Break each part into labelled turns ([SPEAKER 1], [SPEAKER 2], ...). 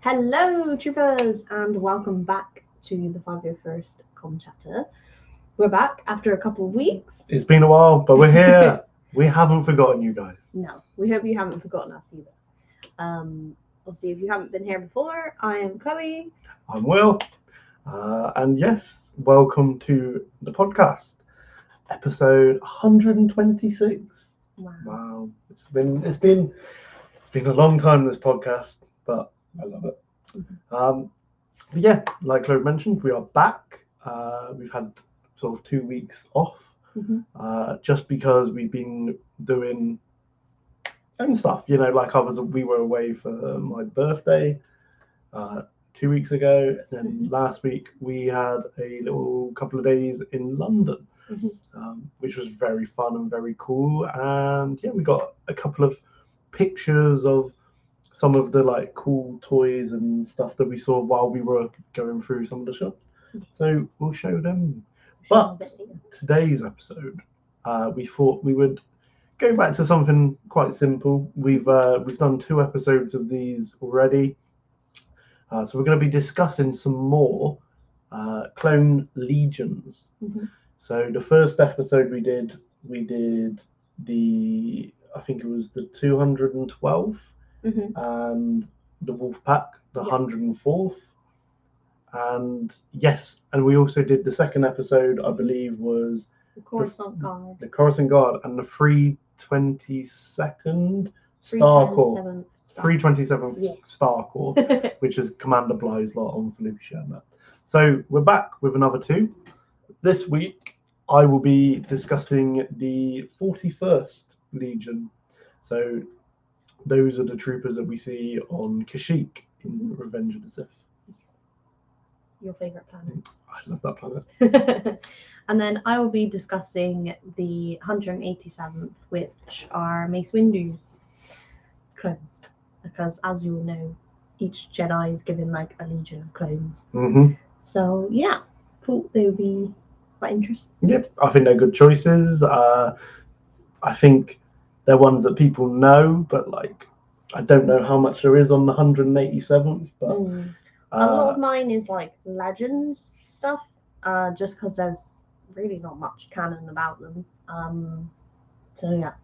[SPEAKER 1] Hello, troopers, and welcome back to the 501st Com Chatter. We're back after a couple of weeks.
[SPEAKER 2] It's been a while, but we're here. We haven't forgotten you guys.
[SPEAKER 1] No, we hope you haven't forgotten us either. Obviously, if you haven't been here before, I am Chloe.
[SPEAKER 2] I'm Will. And yes, welcome to the podcast, episode 126. Wow. It's been a long time, this podcast, but I love it. But yeah, like Chloe mentioned, we are back. We've had sort of 2 weeks off, just because we've been doing own stuff, like we were away for my birthday 2 weeks ago, and then last week we had a little couple of days in London, which was very fun and very cool. And yeah, we got a couple of pictures of some of the like cool toys and stuff that we saw while we were going through some of the shops. So we'll show them. But today's episode, we thought we would go back to something quite simple. We've done 2 episodes of these already, so we're going to be discussing some more Clone Legions. So the first episode we did the, I think it was the 212th, and the Wolfpack, the 104th. And yes, and we also did the second episode, I believe, was
[SPEAKER 1] the Coruscant Guard.
[SPEAKER 2] The Coruscant Guard and the 322nd Star Corps. 327th Star Corps, which is Commander Bly's lot on Felicia and that. So we're back with another 2. This week I will be discussing the 41st Legion. So those are the troopers that we see on Kashyyyk in Revenge of the Sith.
[SPEAKER 1] Your favourite planet.
[SPEAKER 2] I love that planet.
[SPEAKER 1] And then I will be discussing the 187th, which are Mace Windu's clones. Because as you all know, each Jedi is given like a legion of clones. So yeah, thought they would be quite interesting.
[SPEAKER 2] Yep, I think they're good choices. I think they're ones that people know, but like I don't know how much there is on the 187th. But
[SPEAKER 1] a lot of mine is like Legends stuff, just because there's really not much canon about them. So yeah.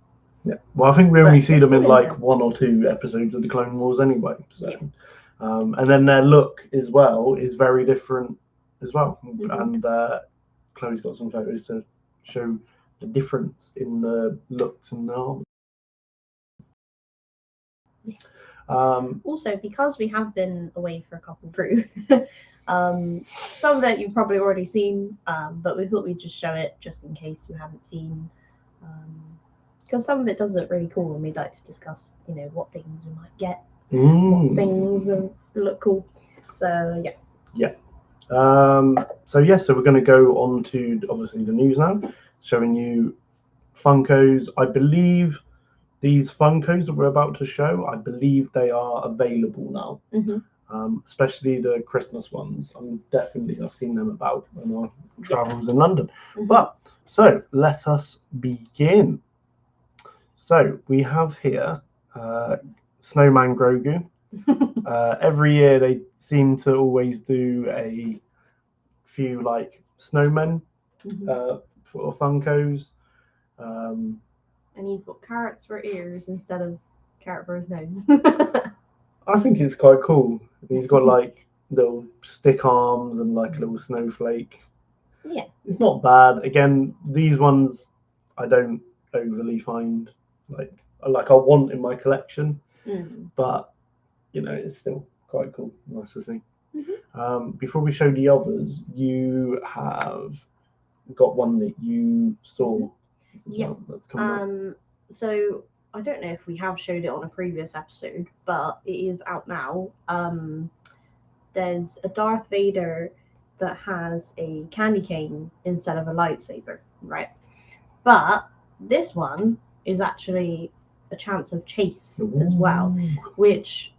[SPEAKER 2] Yeah, well, I think we only see them in like 1 or 2 episodes of the Clone Wars anyway. So, and then their look as well is very different as well. And Chloe's got some photos to show the difference in the looks and the armor.
[SPEAKER 1] Also, because we have been away for a couple of crew, some of it you've probably already seen, but we thought we'd just show it just in case you haven't seen. Because some of it does look really cool, and we'd like to discuss, what things you might get, what things look cool. So yeah.
[SPEAKER 2] So we're going to go on to obviously the news now, showing you Funkos. I believe these Funkos that we're about to show, I believe they are available now. Especially the Christmas ones. I've seen them about in our travels in London. But so let us begin. So we have here Snowman Grogu. Every year they seem to always do a few like snowmen for Funkos.
[SPEAKER 1] And he's got carrots for ears instead of carrot for his nose.
[SPEAKER 2] I think it's quite cool. He's got like little stick arms and like a little snowflake.
[SPEAKER 1] Yeah.
[SPEAKER 2] It's not bad. Again, these ones I don't overly find like I want in my collection, but it's still quite cool. Nice to see. Before we show the others, you have got one that you saw.
[SPEAKER 1] Yes. That's coming up. So I don't know if we have showed it on a previous episode, but it is out now. There's a Darth Vader that has a candy cane instead of a lightsaber, right? But this one is actually a chance of chase as well, which,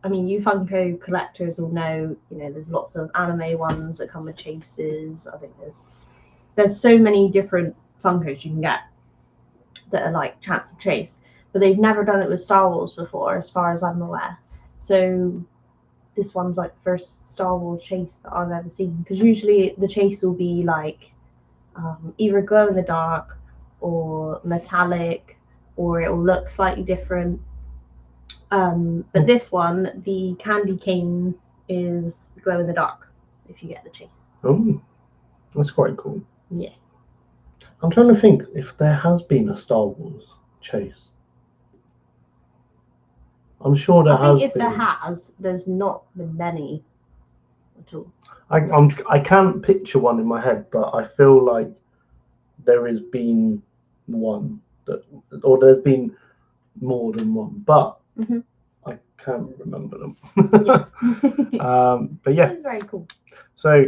[SPEAKER 1] I mean, you Funko collectors will know, there's lots of anime ones that come with chases. I think there's so many different Funkos you can get that are like chance of chase, but they've never done it with Star Wars before, as far as I'm aware. So this one's like the first Star Wars chase that I've ever seen. Because usually the chase will be like either glow in the dark or metallic, or it will look slightly different. But this one, the candy cane is glow in the dark if you get the chase.
[SPEAKER 2] Oh, that's quite cool.
[SPEAKER 1] Yeah.
[SPEAKER 2] I'm trying to think if there has been a Star Wars chase. I'm sure there has been.
[SPEAKER 1] I think if there has, there's not been many at all.
[SPEAKER 2] I can't picture one in my head, but I feel like there has been one or there's been more than one, but I can't remember them. But yeah,
[SPEAKER 1] it's very cool.
[SPEAKER 2] So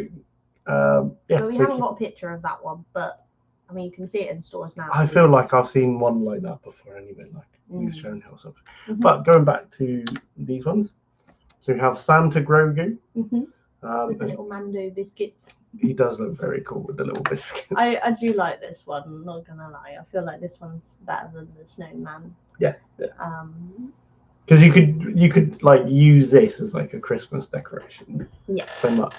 [SPEAKER 2] yeah,
[SPEAKER 1] but we haven't got a picture of that one, but I mean you can see it in stores now.
[SPEAKER 2] I feel like I've seen one like that before anyway, like Stone Hill stuff. But going back to these ones, so we have Santa Grogu.
[SPEAKER 1] With the little Mando biscuits.
[SPEAKER 2] He does look very cool with the little biscuit.
[SPEAKER 1] I do like this one, I'm not gonna lie. I feel like this one's better than the snowman.
[SPEAKER 2] Yeah. Because you could like use this as like a Christmas decoration.
[SPEAKER 1] Yeah.
[SPEAKER 2] So much,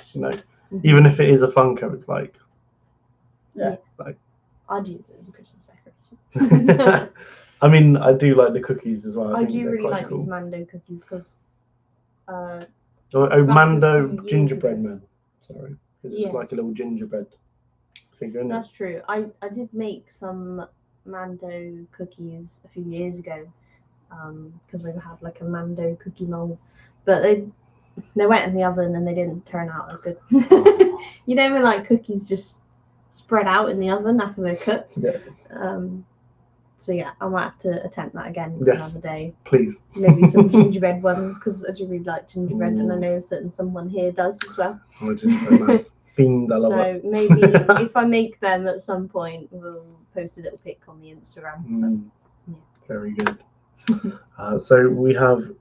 [SPEAKER 2] even if it is a Funko, it's like like
[SPEAKER 1] I'd use it as a Christmas decoration.
[SPEAKER 2] I mean, I do like the cookies as well.
[SPEAKER 1] I do really like these Mando cookies because
[SPEAKER 2] Mando gingerbread man. Sorry, because it's like a little gingerbread figure.
[SPEAKER 1] That's true. I did make some Mando cookies a few years ago because I had like a Mando cookie mold, but they went in the oven and they didn't turn out as good. You know when like cookies just spread out in the oven after they're cooked.
[SPEAKER 2] Yeah.
[SPEAKER 1] So yeah, I might have to attempt that again another day.
[SPEAKER 2] Please.
[SPEAKER 1] Maybe some gingerbread ones because I do really like gingerbread, and I know someone here does as well.
[SPEAKER 2] Oh, gingerbread fiend, I love it.
[SPEAKER 1] So maybe if I make them at some point, we'll post a little pic on the Instagram.
[SPEAKER 2] Very good. So we have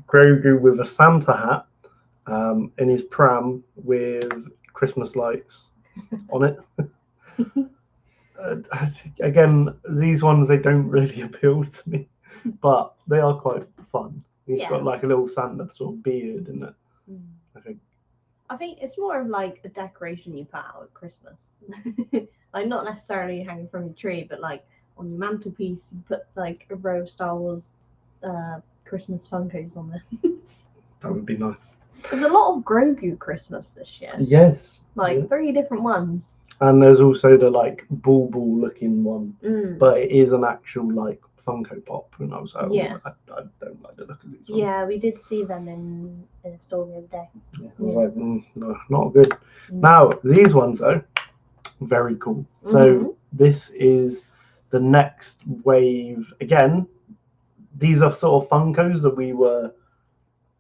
[SPEAKER 2] Grogu with a Santa hat in his pram with Christmas lights on it. Again, these ones, they don't really appeal to me, but they are quite fun. He's got like a little Santa sort of beard in it, I think
[SPEAKER 1] it's more of like a decoration you put out at Christmas. Like not necessarily hanging from your tree, but like on your mantelpiece you put like a row of Star Wars Christmas Funkos on there.
[SPEAKER 2] That would be nice.
[SPEAKER 1] There's a lot of Grogu Christmas this year.
[SPEAKER 2] Yes.
[SPEAKER 1] Like 3 different ones.
[SPEAKER 2] And there's also the like ball looking one, but it is an actual like Funko Pop, and I was like, I don't like the look of these ones.
[SPEAKER 1] Yeah, we did see them in a store the other day.
[SPEAKER 2] I was like, no, not good. Now these ones though, very cool. So this is the next wave. Again, these are sort of Funkos that we were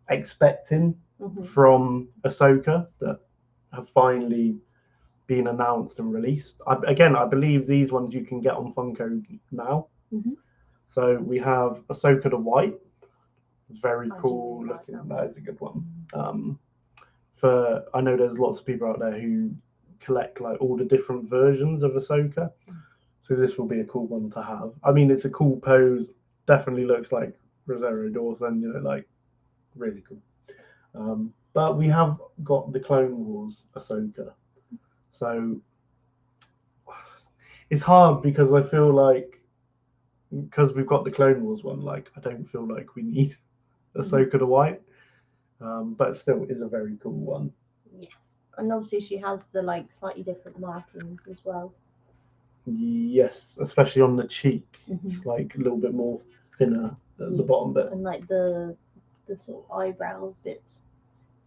[SPEAKER 2] expecting from Ahsoka that have finally been announced and released. I believe these ones you can get on Funko now. So we have Ahsoka the White, very cool looking. That is a good one. I know there's lots of people out there who collect like all the different versions of Ahsoka, so this will be a cool one to have. I mean, it's a cool pose. Definitely looks like Rosario Dawson. Like really cool. But we have got the Clone Wars Ahsoka. So it's hard because I feel like because we've got the Clone Wars one, like I don't feel like we need Ahsoka the White, but it still is a very cool one.
[SPEAKER 1] Yeah, and obviously she has the like slightly different markings as well.
[SPEAKER 2] Yes, especially on the cheek. It's like a little bit more thinner at the bottom bit,
[SPEAKER 1] and like the sort of eyebrow bits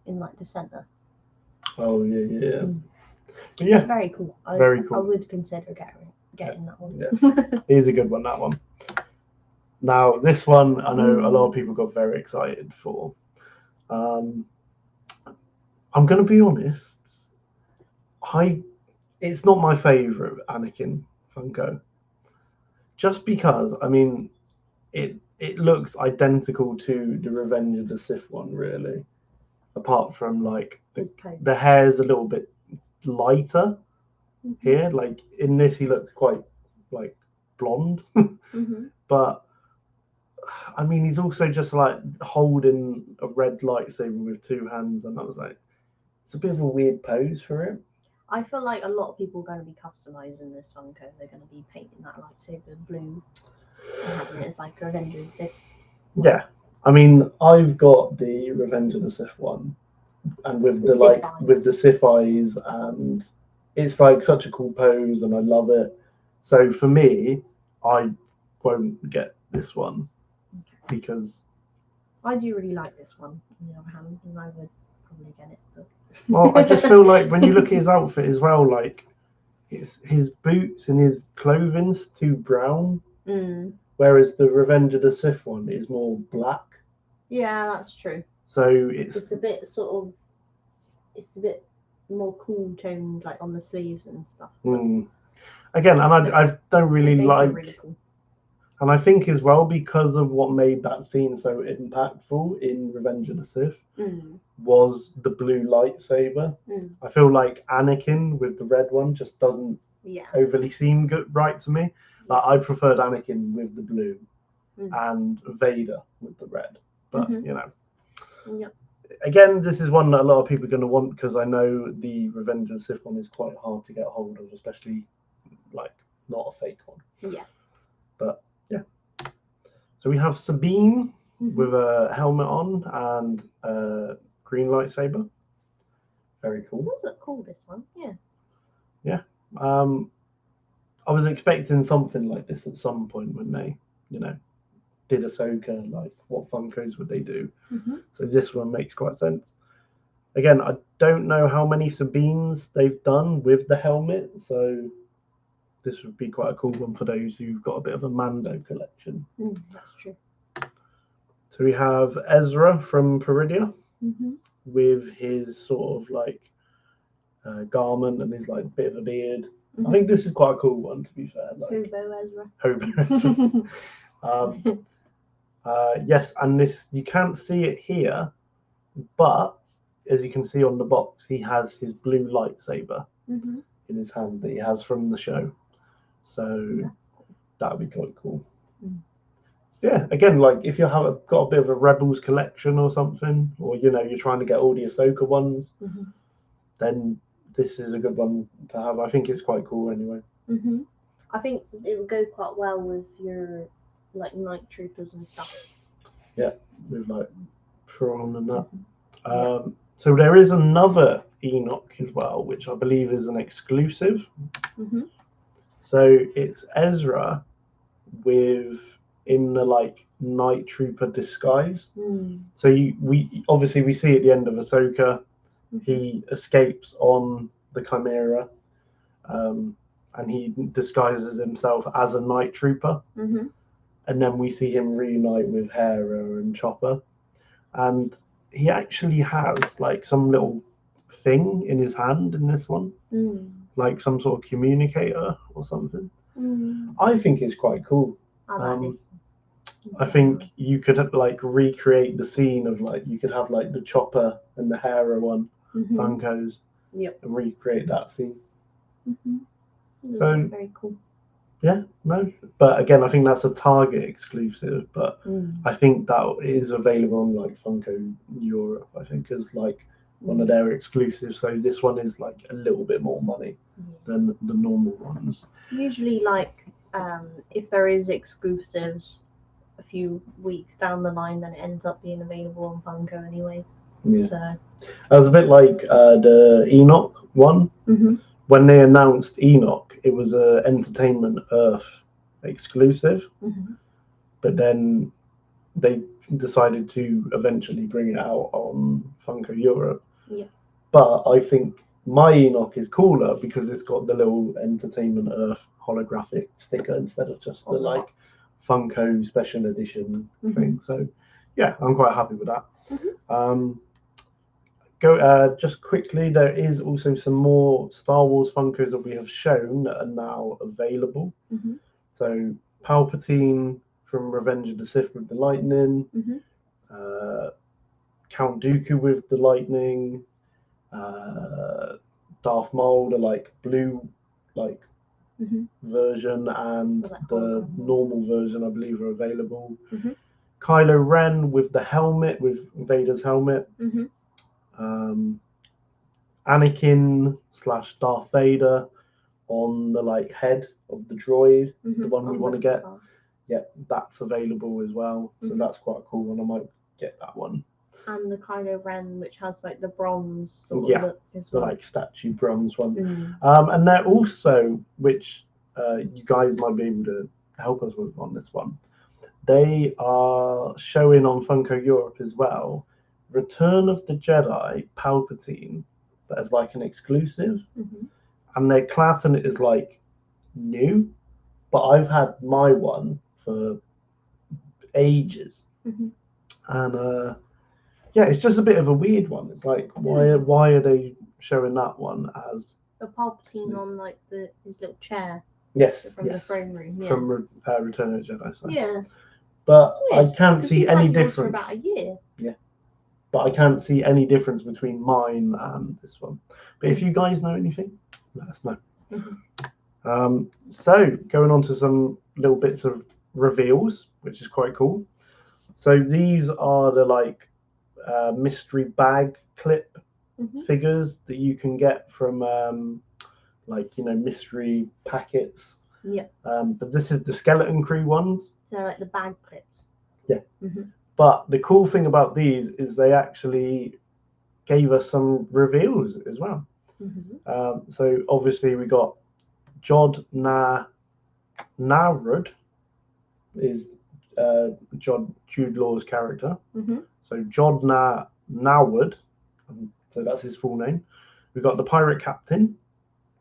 [SPEAKER 1] in like the center.
[SPEAKER 2] Oh yeah. But yeah,
[SPEAKER 1] very cool.
[SPEAKER 2] Very cool.
[SPEAKER 1] I would consider getting that one.
[SPEAKER 2] Yeah, it is a good one, that one. Now this one, I know a lot of people got very excited for. I'm gonna be honest. It's not my favorite Anakin Funko. Just because, I mean, it looks identical to the Revenge of the Sith one, really. Apart from like the hair's a little bit lighter here. Like in this, he looks quite like blonde, but I mean, he's also just like holding a red lightsaber with two hands, and I was like, it's a bit of a weird pose for him.
[SPEAKER 1] I feel like a lot of people are going to be customizing this Funko. They're going to be painting that lightsaber blue and having it as like a Revenge of the Sith.
[SPEAKER 2] Yeah, I mean, I've got the Revenge of the Sith one, and with
[SPEAKER 1] The
[SPEAKER 2] the
[SPEAKER 1] Sith
[SPEAKER 2] like
[SPEAKER 1] eyes.
[SPEAKER 2] with the Sith eyes, and it's like such a cool pose, and I love it. So for me, I won't get this one because
[SPEAKER 1] I do really like this one, on the other hand, and I would probably get it. But...
[SPEAKER 2] well, I just feel like when you look at his outfit as well, like his boots and his clothing's too brown, whereas the Revenge of the Sith one is more black.
[SPEAKER 1] Yeah, that's true.
[SPEAKER 2] So it's
[SPEAKER 1] a bit sort of, it's a bit more cool toned, like on the sleeves and stuff.
[SPEAKER 2] Again, and I don't really like.
[SPEAKER 1] Really cool.
[SPEAKER 2] And I think as well, because of what made that scene so impactful in Revenge of the Sith, was the blue lightsaber. I feel like Anakin with the red one just doesn't overly seem good right to me. Like I preferred Anakin with the blue and Vader with the red. But you know, again, this is one that a lot of people are going to want because I know the Revenge of the Sith one is quite hard to get hold of, especially like not a fake one.
[SPEAKER 1] Yeah.
[SPEAKER 2] But yeah. So we have Sabine with a helmet on and a green lightsaber. Very cool.
[SPEAKER 1] Does look cool, this one? Yeah.
[SPEAKER 2] Yeah. I was expecting something like this at some point when they, you know, did Ahsoka, like what Funkos would they do? So this one makes quite sense. Again, I don't know how many Sabines they've done with the helmet, so this would be quite a cool one for those who've got a bit of a Mando collection.
[SPEAKER 1] That's true.
[SPEAKER 2] So we have Ezra from Peridia with his sort of like garment and his like bit of a beard. I think this is quite a cool one, to be fair. Like,
[SPEAKER 1] Hobo
[SPEAKER 2] Ezra. Yes, and this you can't see it here, but as you can see on the box, he has his blue lightsaber in his hand that he has from the show. So that would be quite cool. So yeah, again, like if you have got a bit of a Rebels collection or something, or you know you're trying to get all the Ahsoka ones, then this is a good one to have. I think it's quite cool anyway.
[SPEAKER 1] I think it would go quite well with your like night troopers and stuff.
[SPEAKER 2] Yeah, with like Thrawn and that. So there is another Enoch as well, which I believe is an exclusive. So it's Ezra with in the like night trooper disguise. So we see at the end of Ahsoka, he escapes on the Chimera, and he disguises himself as a night trooper. And then we see him reunite with Hera and Chopper, and he actually has like some little thing in his hand in this one, like some sort of communicator or something. I think it's quite cool. I think you could like recreate the scene of like you could have like the Chopper and the Hera one Funkos, and recreate that scene. So
[SPEAKER 1] very cool.
[SPEAKER 2] Yeah, no, but again, I think that's a Target exclusive. But I think that is available on like Funko Europe. I think as like one of their exclusives. So this one is like a little bit more money than the normal ones.
[SPEAKER 1] Usually, like if there is exclusives a few weeks down the line, then it ends up being available on Funko anyway.
[SPEAKER 2] Yeah.
[SPEAKER 1] So
[SPEAKER 2] that was a bit like the Enoch one. When they announced Enoch, it was a Entertainment Earth exclusive, but then they decided to eventually bring it out on Funko Europe. But I think my Enoch is cooler because it's got the little Entertainment Earth holographic sticker instead of just the like Funko Special Edition thing. So yeah, I'm quite happy with that. Just quickly, there is also some more Star Wars Funkos that we have shown that are now available. So Palpatine from Revenge of the Sith with the lightning, Count Dooku with the lightning, Darth Maul, the like blue like version, and the normal version I believe are available. Kylo Ren with the helmet, with Vader's helmet. Anakin / Darth Vader on the like head of the droid, the one we want to get. Yeah, that's available as well. So that's quite a cool one. I might get that one.
[SPEAKER 1] And the Kylo Ren, which has like the bronze sort of look as well.
[SPEAKER 2] The like statue bronze one. And they're also, which you guys might be able to help us with on this one. They are showing on Funko Europe as well, Return of the Jedi Palpatine, but as like an exclusive. And they're classing it as like new, but I've had my one for ages. And yeah, it's just a bit of a weird one. It's like, why are they showing that one as
[SPEAKER 1] the Palpatine on like his little chair?
[SPEAKER 2] Yes,
[SPEAKER 1] from the throne room.
[SPEAKER 2] From Return of the Jedi. So.
[SPEAKER 1] Yeah.
[SPEAKER 2] But I can't see any difference.
[SPEAKER 1] For about a year.
[SPEAKER 2] Yeah. But I can't see any difference between mine and this one. But if you guys know anything, let us know. So going on to some little bits of reveals, which is quite cool. So these are the like mystery bag clip figures that you can get from like, you know, mystery packets.
[SPEAKER 1] Yeah.
[SPEAKER 2] But this is the Skeleton Crew ones.
[SPEAKER 1] So like the bag clips.
[SPEAKER 2] Yeah. But the cool thing about these is they actually gave us some reveals as well. So obviously we got Jod Narud is Jude Law's character. So Jod Narwood, so that's his full name. We got the pirate captain,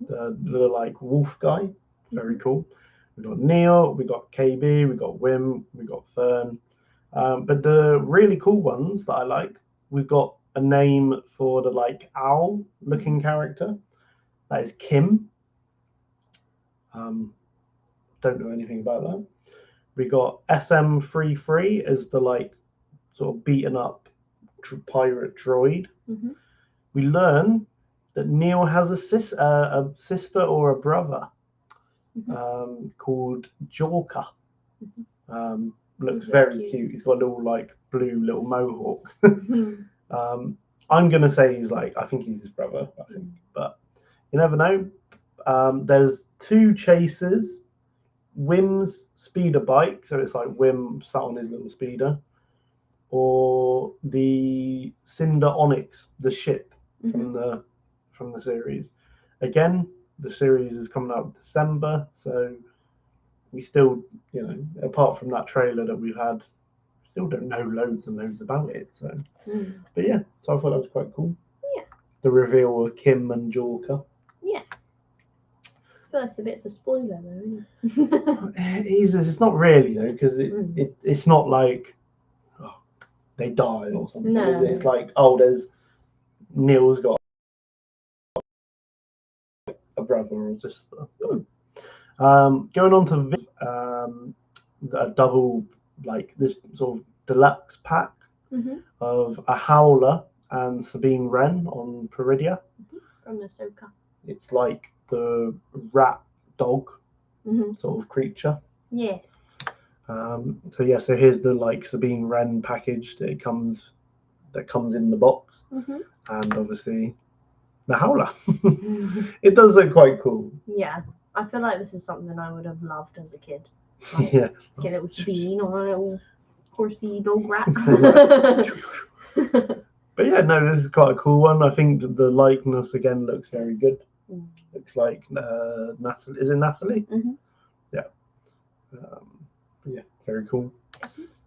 [SPEAKER 2] the like wolf guy, very cool. We got Neil, we got KB, we got Wim, we got Fern. But the really cool ones that I like, we've got a name for the like owl looking character. That is Kim. Don't know anything about that. We got SM33 as the like sort of beaten up pirate droid. We learn that Neil has a sister or a brother called Jorka. Looks very cute. He's got a little like blue little mohawk. I'm gonna say I think he's his brother, but you never know. There's two chases. Wim's speeder bike, so it's like Wim sat on his little speeder, or the Cinder Onyx, the ship from the series. Again, the series is coming out in December, so we still, you know, apart from that trailer that we've had, still don't know loads and loads about it. So, but yeah, so I thought that was quite cool.
[SPEAKER 1] Yeah.
[SPEAKER 2] The reveal of Kim and Jorka.
[SPEAKER 1] Yeah. That's a bit of a spoiler, though, isn't it?
[SPEAKER 2] It's not really though, because it's not like they die or something.
[SPEAKER 1] No.
[SPEAKER 2] It's like there's Neil's got a brother or sister. Going on to a double like this sort of deluxe pack of a Howler and Sabine Wren on Peridia.
[SPEAKER 1] From Ahsoka.
[SPEAKER 2] It's like the rat dog sort of creature.
[SPEAKER 1] Yeah.
[SPEAKER 2] So here's the like Sabine Wren package that comes in the box, and obviously the Howler. It does look quite cool.
[SPEAKER 1] Yeah, I feel like this is something I would have loved as a kid. Like,
[SPEAKER 2] yeah.
[SPEAKER 1] Get a little Sabine or a little horsey dog rat.
[SPEAKER 2] But yeah, no, this is quite a cool one. I think the likeness again looks very good. Looks like Natalie. Is it Natalie? Yeah. Yeah, very cool.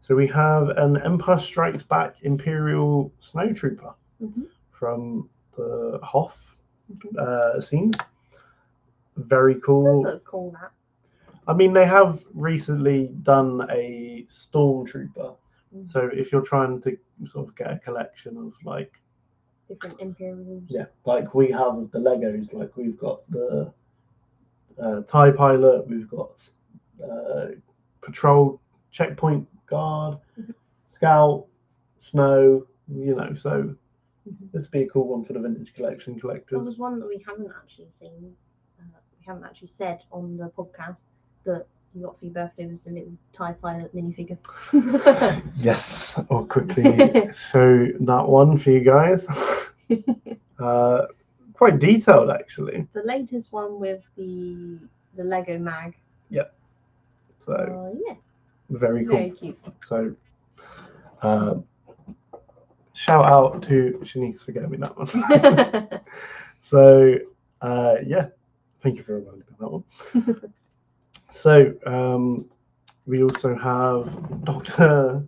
[SPEAKER 2] So we have an Empire Strikes Back Imperial Snowtrooper from the Hoth scenes. Very cool.
[SPEAKER 1] That's a cool map.
[SPEAKER 2] I mean, they have recently done a Stormtrooper. So if you're trying to sort of get a collection of like
[SPEAKER 1] different Imperials.
[SPEAKER 2] Yeah, like we have the Legos. Like we've got the TIE Pilot, we've got Patrol Checkpoint Guard, Scout, Snow, you know, so this would be a cool one for the vintage collection collectors.
[SPEAKER 1] Well, there's one that we haven't actually seen, we haven't actually said on the podcast that you got for your birthday was the little TIE Pilot minifigure.
[SPEAKER 2] Yes, I'll quickly show that one for you guys. Quite detailed, actually.
[SPEAKER 1] The latest one with the Lego mag.
[SPEAKER 2] So
[SPEAKER 1] Yeah,
[SPEAKER 2] very cool.
[SPEAKER 1] very cute.
[SPEAKER 2] So shout out to Shanice for getting me that one. So yeah, thank you for reminding me of that one. So we also have Dr.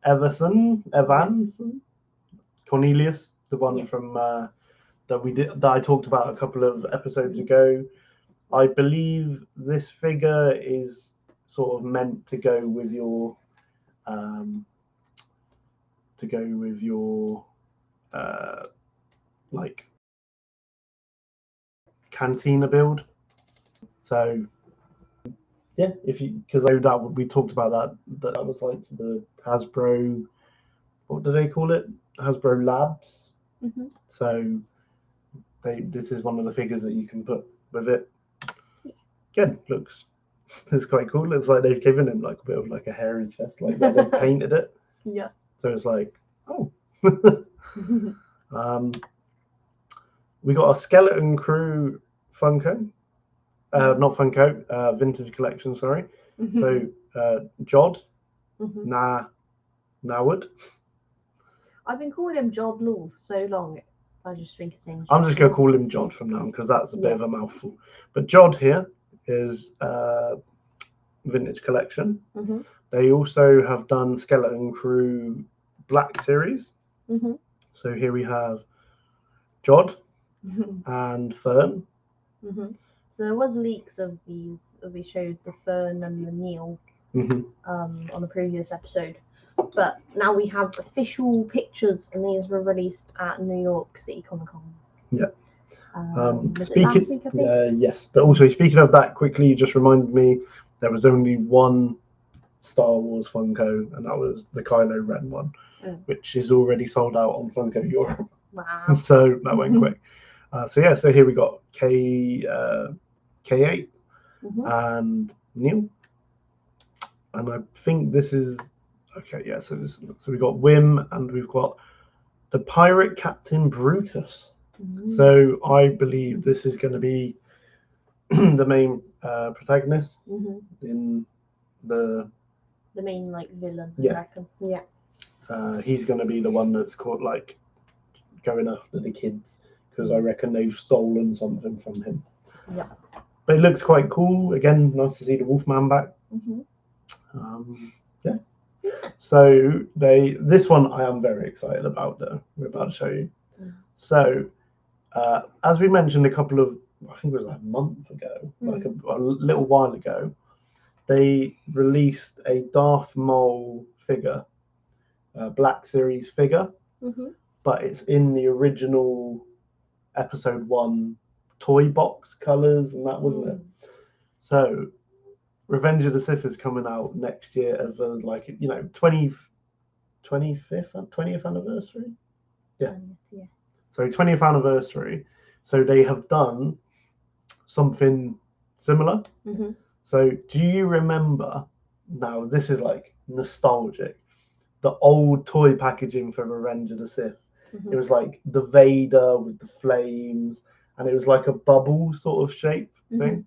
[SPEAKER 2] Evans, Cornelius, the one
[SPEAKER 1] Yes.
[SPEAKER 2] from that I talked about a couple of episodes ago. I believe this figure is sort of meant to go with your like cantina build. So yeah, because that we talked about that was like the Hasbro, what do they call it? Hasbro Labs.
[SPEAKER 1] Mm-hmm.
[SPEAKER 2] So this is one of the figures that you can put with it. Again, it's quite cool. It's like they've given him like a bit of like a hairy chest, like where they painted it.
[SPEAKER 1] Yeah.
[SPEAKER 2] So it's like, oh. We got a Skeleton Crew Funko. Not Funko, Vintage Collection, sorry. So Jod, Nawad.
[SPEAKER 1] I've been calling him Jod Law for so long. I just think it's changed.
[SPEAKER 2] I'm just going to call him Jod from now on because that's a bit of a mouthful. But Jod here is Vintage Collection. They also have done Skeleton Crew Black Series. So here we have Jod and Fern.
[SPEAKER 1] So there was leaks of these. We showed the Fern and the Neil on the previous episode, but now we have official pictures, and these were released at New York City Comic Con.
[SPEAKER 2] Yeah.
[SPEAKER 1] Was it last week, I think?
[SPEAKER 2] Yes, but also speaking of that, quickly, you just reminded me there was only one Star Wars Funko, and that was the Kylo Ren one, which is already sold out on Funko Europe.
[SPEAKER 1] Wow!
[SPEAKER 2] So that went quick. So here we got K8 and Neil, and I think this is okay. Yeah, so we got Wim and we've got the Pirate Captain Brutus. So I believe this is going to be the main protagonist in the
[SPEAKER 1] main like villain.
[SPEAKER 2] Yeah.
[SPEAKER 1] I reckon. Yeah.
[SPEAKER 2] He's going to be the one that's caught like going after the kids because I reckon they've stolen something from him.
[SPEAKER 1] Yeah.
[SPEAKER 2] But it looks quite cool. Again, nice to see the Wolfman back. Yeah. So this one I am very excited about. We're about to show you. So as we mentioned a couple of, I think it was like a month ago, like a little while ago, they released a Darth Maul figure, Black Series figure, but it's in the original Episode 1 toy box colours, and that wasn't it. So Revenge of the Sith is coming out next year as a 20th anniversary. Yeah. So 20th anniversary. So they have done something similar. So do you remember, now this is like nostalgic, the old toy packaging for Revenge of the Sith? It was like the Vader with the flames, and it was like a bubble sort of shape thing.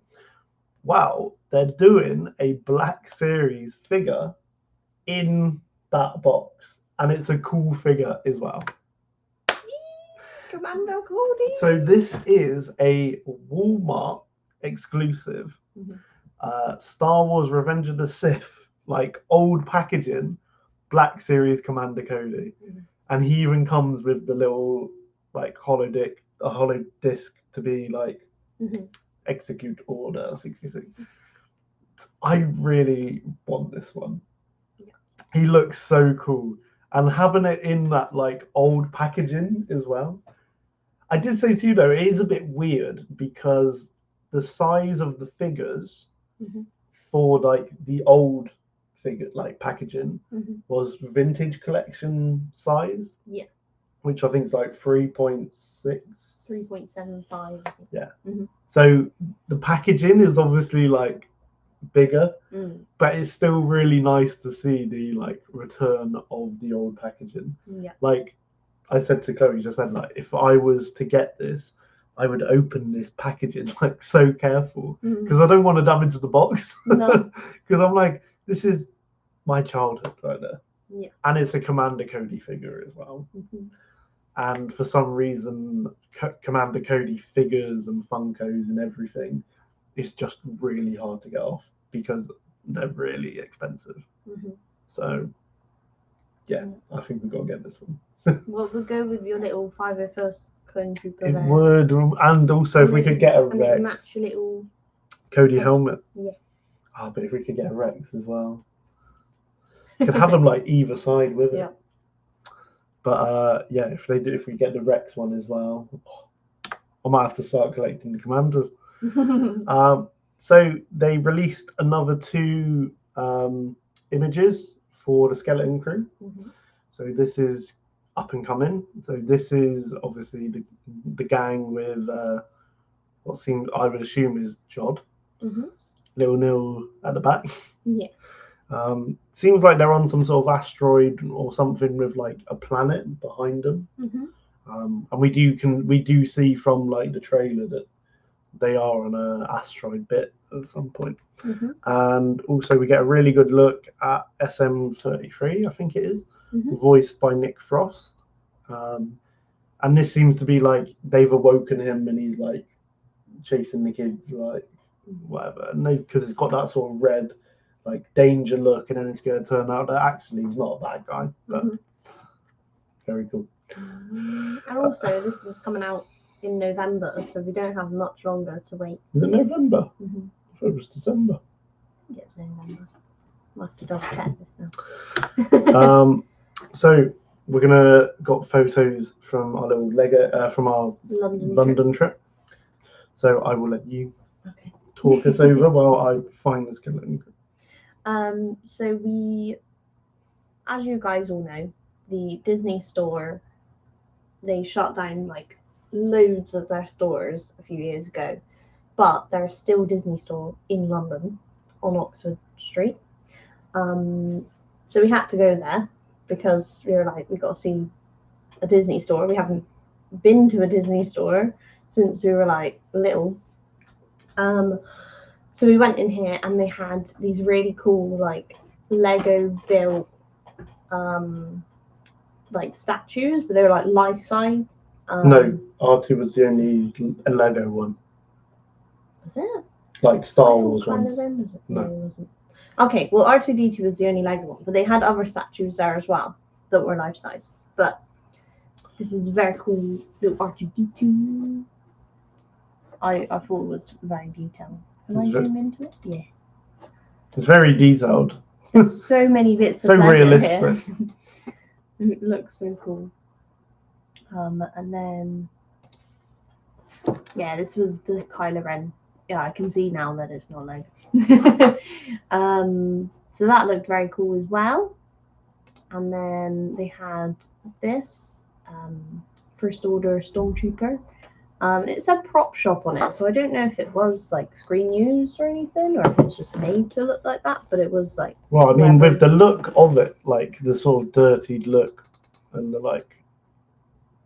[SPEAKER 2] Wow, they're doing a Black Series figure in that box, and it's a cool figure as well.
[SPEAKER 1] Commando Cody.
[SPEAKER 2] So this is a Walmart exclusive Star Wars Revenge of the Sith, like old packaging, Black Series Commander Cody. And he even comes with the little like hollow disc to be like execute order 66. I really want this one. He looks so cool, and having it in that like old packaging as well. I did say to you though, it is a bit weird because the size of the figures for like the old figure like packaging was Vintage Collection size.
[SPEAKER 1] Yeah.
[SPEAKER 2] Which I think is like 3.6.
[SPEAKER 1] 3.75.
[SPEAKER 2] Yeah. So the packaging is obviously like bigger,
[SPEAKER 1] Mm.
[SPEAKER 2] but it's still really nice to see the like return of the old packaging.
[SPEAKER 1] Yeah.
[SPEAKER 2] Like I said to Chloe just then, like if I was to get this, I would open this packaging like so careful because I don't want to damage the box.
[SPEAKER 1] No.
[SPEAKER 2] Because I'm like, this is my childhood right there.
[SPEAKER 1] Yeah.
[SPEAKER 2] And it's a Commander Cody figure as well.
[SPEAKER 1] Mm-hmm.
[SPEAKER 2] And for some reason, Commander Cody figures and Funkos and everything, it's just really hard to get off because they're really expensive.
[SPEAKER 1] Mm-hmm.
[SPEAKER 2] So, yeah, I think we've got to get this one.
[SPEAKER 1] Well, we'll go with your little 501st Clone Trooper
[SPEAKER 2] It
[SPEAKER 1] there.
[SPEAKER 2] would, and also if we could get a
[SPEAKER 1] And it
[SPEAKER 2] Rex
[SPEAKER 1] match your little...
[SPEAKER 2] Cody helmet.
[SPEAKER 1] Yeah.
[SPEAKER 2] Ah, but if we could get a Rex as well, could have them like either side with it.
[SPEAKER 1] Yeah.
[SPEAKER 2] But yeah, if we get the Rex one as well, I might have to start collecting the Commanders. So they released another 2 images for the Skeleton Crew.
[SPEAKER 1] Mm-hmm.
[SPEAKER 2] So this is up and coming. So this is obviously the gang with what seems, I would assume, is Jod.
[SPEAKER 1] Mm-hmm.
[SPEAKER 2] Little Nil at the back.
[SPEAKER 1] Yeah.
[SPEAKER 2] Seems like they're on some sort of asteroid or something with like a planet behind them.
[SPEAKER 1] Mm-hmm.
[SPEAKER 2] And we do see from like the trailer that they are on an asteroid bit at some point.
[SPEAKER 1] Mm-hmm.
[SPEAKER 2] And also we get a really good look at SM-33, I think it is, voiced by Nick Frost. And this seems to be like they've awoken him and he's like chasing the kids, like whatever. And because it's got that sort of red, like danger look, and then it's going to turn out that actually he's not a bad guy. But very cool.
[SPEAKER 1] And also, this is coming out in November, so we don't have much longer to wait.
[SPEAKER 2] Is it November?
[SPEAKER 1] Mm-hmm.
[SPEAKER 2] I thought it was December.
[SPEAKER 1] Yeah, it's November. I'll have to double check this now.
[SPEAKER 2] So we're gonna got photos from our little Lego from our London trip. So I will let you talk us over while I find the skeleton.
[SPEAKER 1] So we, as you guys all know, the Disney store, they shut down like loads of their stores a few years ago, but there's still a Disney store in London on Oxford Street. So we had to go there because we were like, we got to see a Disney store. We haven't been to a Disney store since we were like little. So we went in here and they had these really cool like Lego built like statues, but they were like life size.
[SPEAKER 2] No, R2 was the only Lego one.
[SPEAKER 1] Was it?
[SPEAKER 2] Like Star Wars
[SPEAKER 1] one?
[SPEAKER 2] ones.
[SPEAKER 1] No, it wasn't. Okay, well R2-D2 was the only Lego one, but they had other statues there as well that were life size. But this is very cool little R2-D2. I thought it was very detailed. Can I zoom into it? Yeah.
[SPEAKER 2] It's very detailed.
[SPEAKER 1] There's so many bits of
[SPEAKER 2] so
[SPEAKER 1] Lego
[SPEAKER 2] realistic.
[SPEAKER 1] Here. It looks so cool. And then yeah, this was the Kylo Ren. Yeah, I can see now that it's not Lego. So that looked very cool as well. And then they had this First Order Stormtrooper. It said prop shop on it, so I don't know if it was like screen used or anything, or if it's just made to look like that. But it was like.
[SPEAKER 2] Well, I mean, with the look of it, like the sort of dirty look, and the like,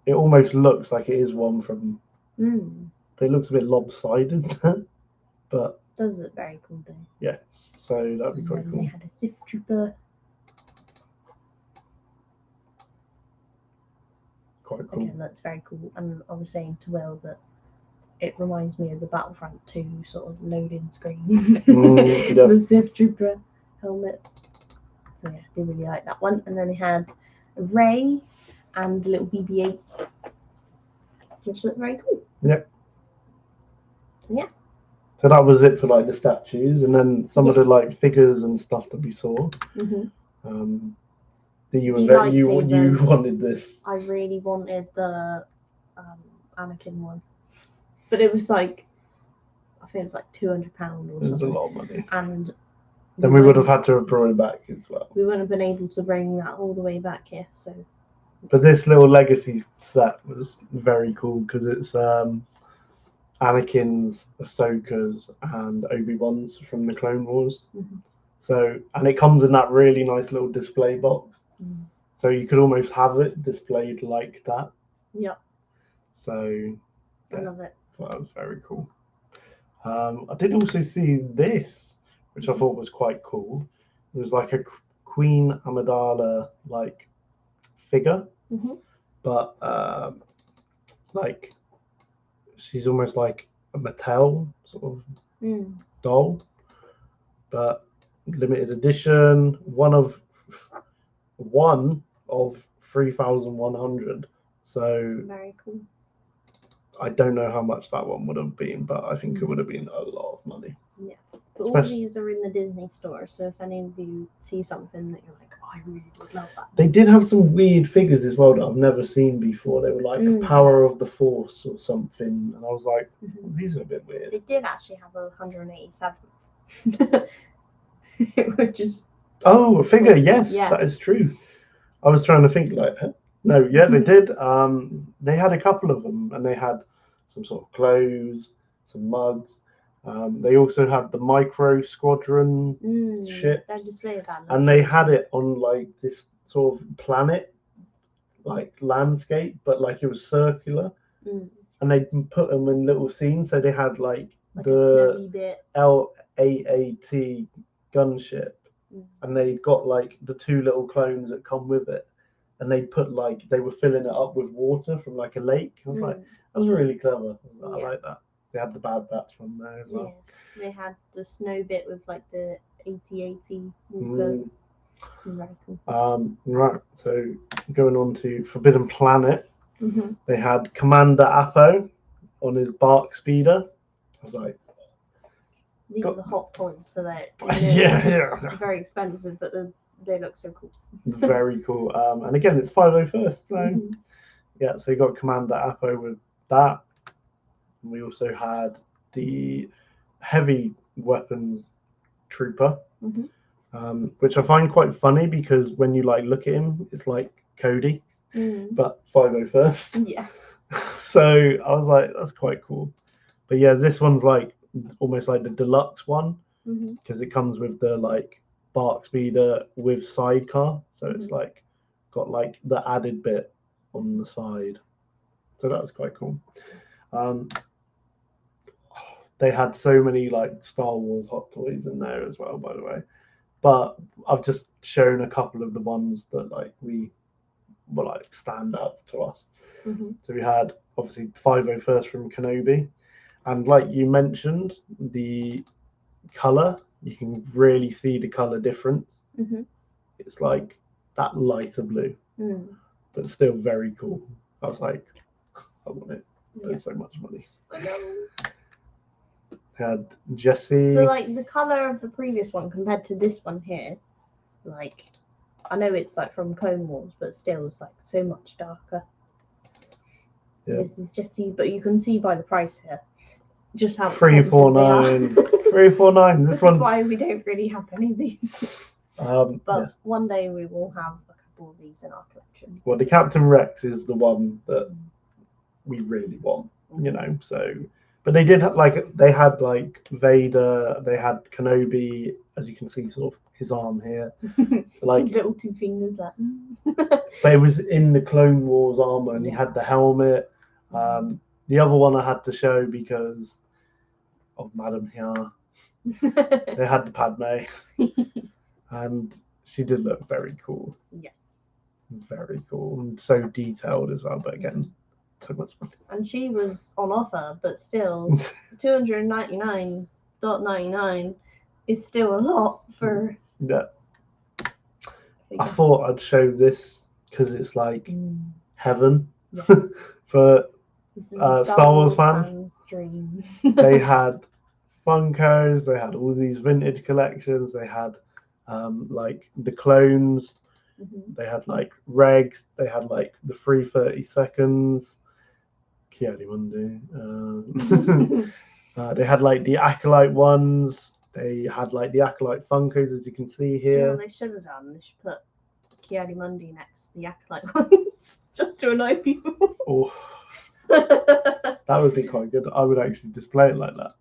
[SPEAKER 2] it almost looks like it is one from. But it looks a bit lopsided, but.
[SPEAKER 1] It does look very cool though.
[SPEAKER 2] Yeah, so that'd be quite cool.
[SPEAKER 1] They had a Sith Trooper.
[SPEAKER 2] Quite cool.
[SPEAKER 1] Again, that's very cool. And I was saying to Will that it reminds me of the Battlefront 2 sort of loading screen.
[SPEAKER 2] Yeah.
[SPEAKER 1] The Sith Trooper helmet. So yeah, I did really like that one. And then they had a Rey and a little BB-8, which looked very cool.
[SPEAKER 2] Yep.
[SPEAKER 1] So yeah.
[SPEAKER 2] So that was it for like the statues, and then some of the like figures and stuff that we saw. You wanted this.
[SPEAKER 1] I really wanted the Anakin one, but it was like, I think it was like £200 or something.
[SPEAKER 2] It was a lot of money.
[SPEAKER 1] And
[SPEAKER 2] then we would have had to have brought it back as well.
[SPEAKER 1] We wouldn't have been able to bring that all the way back here. So. But
[SPEAKER 2] this little legacy set was very cool because it's Anakin's, Ahsoka's, and Obi-Wan's from the Clone Wars.
[SPEAKER 1] Mm-hmm.
[SPEAKER 2] So, and it comes in that really nice little display box.
[SPEAKER 1] Mm.
[SPEAKER 2] So you could almost have it displayed like that.
[SPEAKER 1] Yep.
[SPEAKER 2] So
[SPEAKER 1] I love it.
[SPEAKER 2] that was very cool. I did also see this, which I thought was quite cool. It was like a Queen Amidala like figure,
[SPEAKER 1] Mm-hmm.
[SPEAKER 2] but like she's almost like a Mattel sort of doll, but limited edition, one of 3,100. So
[SPEAKER 1] very cool.
[SPEAKER 2] I don't know how much that one would have been, but I think it would have been a lot of money.
[SPEAKER 1] Yeah. But all these are in the Disney store, so if any of you see something that you're like, oh, I really would love that.
[SPEAKER 2] They did have some weird figures as well that I've never seen before. They were like Power of the Force or something, and I was like, these are a bit weird.
[SPEAKER 1] They did actually have a 187. Which is
[SPEAKER 2] a figure, yes, that is true. I was trying to think like, no, yeah, they did. They had a couple of them, and they had some sort of clothes, some mugs. They also had the Micro Squadron ship, and they had it on like this sort of planet, like landscape, but like it was circular, and they put them in little scenes. So they had like the LAAT gunship, and they got like the two little clones that come with it, and they put like they were filling it up with water from like a lake. I was like, that was really clever. I like that. They had the Bad Batch one there as well.
[SPEAKER 1] Yeah, they had the snow bit with like the 8080 walkers. Very cool.
[SPEAKER 2] Right, so going on to Forbidden Planet, they had Commander Appo on his Bark Speeder. I was like,
[SPEAKER 1] these are the hot points, so they're very expensive, but they look so cool.
[SPEAKER 2] Very cool. And again, it's 501st, so yeah, so you got Commander Appo with that. We also had the heavy weapons trooper, which I find quite funny because when you like look at him, it's like Cody, but 501st.
[SPEAKER 1] Yeah.
[SPEAKER 2] So I was like, that's quite cool. But yeah, this one's like almost like the deluxe one because it comes with the like Bark Speeder with sidecar, so it's like got like the added bit on the side. So that was quite cool. They had so many like Star Wars Hot Toys in there as well, by the way. But I've just shown a couple of the ones that like we were like standouts to us. So we had obviously 501st from Kenobi, and like you mentioned, the color, you can really see the color difference. It's like that lighter blue, but still very cool. I was like, I want it. There's so much money.
[SPEAKER 1] I know.
[SPEAKER 2] Had Jesse.
[SPEAKER 1] So like the color of the previous one compared to this one here, like I know it's like from Clone Wars, but still it's like so much darker. Yeah. This is Jesse, but you can see by the price here just how
[SPEAKER 2] 349. 349. This
[SPEAKER 1] is why we don't really have any of these. But one day we will have a couple of these in our collection.
[SPEAKER 2] Well, the Captain Rex is the one that we really want, you know. So, but they did have, like they had like Vader, they had Kenobi, as you can see, sort of his arm here, like
[SPEAKER 1] his little two fingers.
[SPEAKER 2] But it was in the Clone Wars armor, and he had the helmet. The other one I had to show because of Madame here. They had the Padme, and she did look very cool.
[SPEAKER 1] Yes.
[SPEAKER 2] Very cool and so detailed as well. But again, so much money.
[SPEAKER 1] And she was on offer, but still, $299.99 is still a lot for.
[SPEAKER 2] Yeah. I thought I'd show this because it's like heaven for Star Wars fans.
[SPEAKER 1] Dream.
[SPEAKER 2] They had Funkos, they had all these vintage collections, they had like the clones, they had like regs, they had like the 330 seconds, Ki-Adi-Mundi. They had like the Acolyte ones. They had like the Acolyte Funkos, as you can see here.
[SPEAKER 1] Yeah, they should have done. They should put Ki-Adi-Mundi next to the Acolyte ones, just to annoy people.
[SPEAKER 2] Oh, That would be quite good. I would actually display it like that.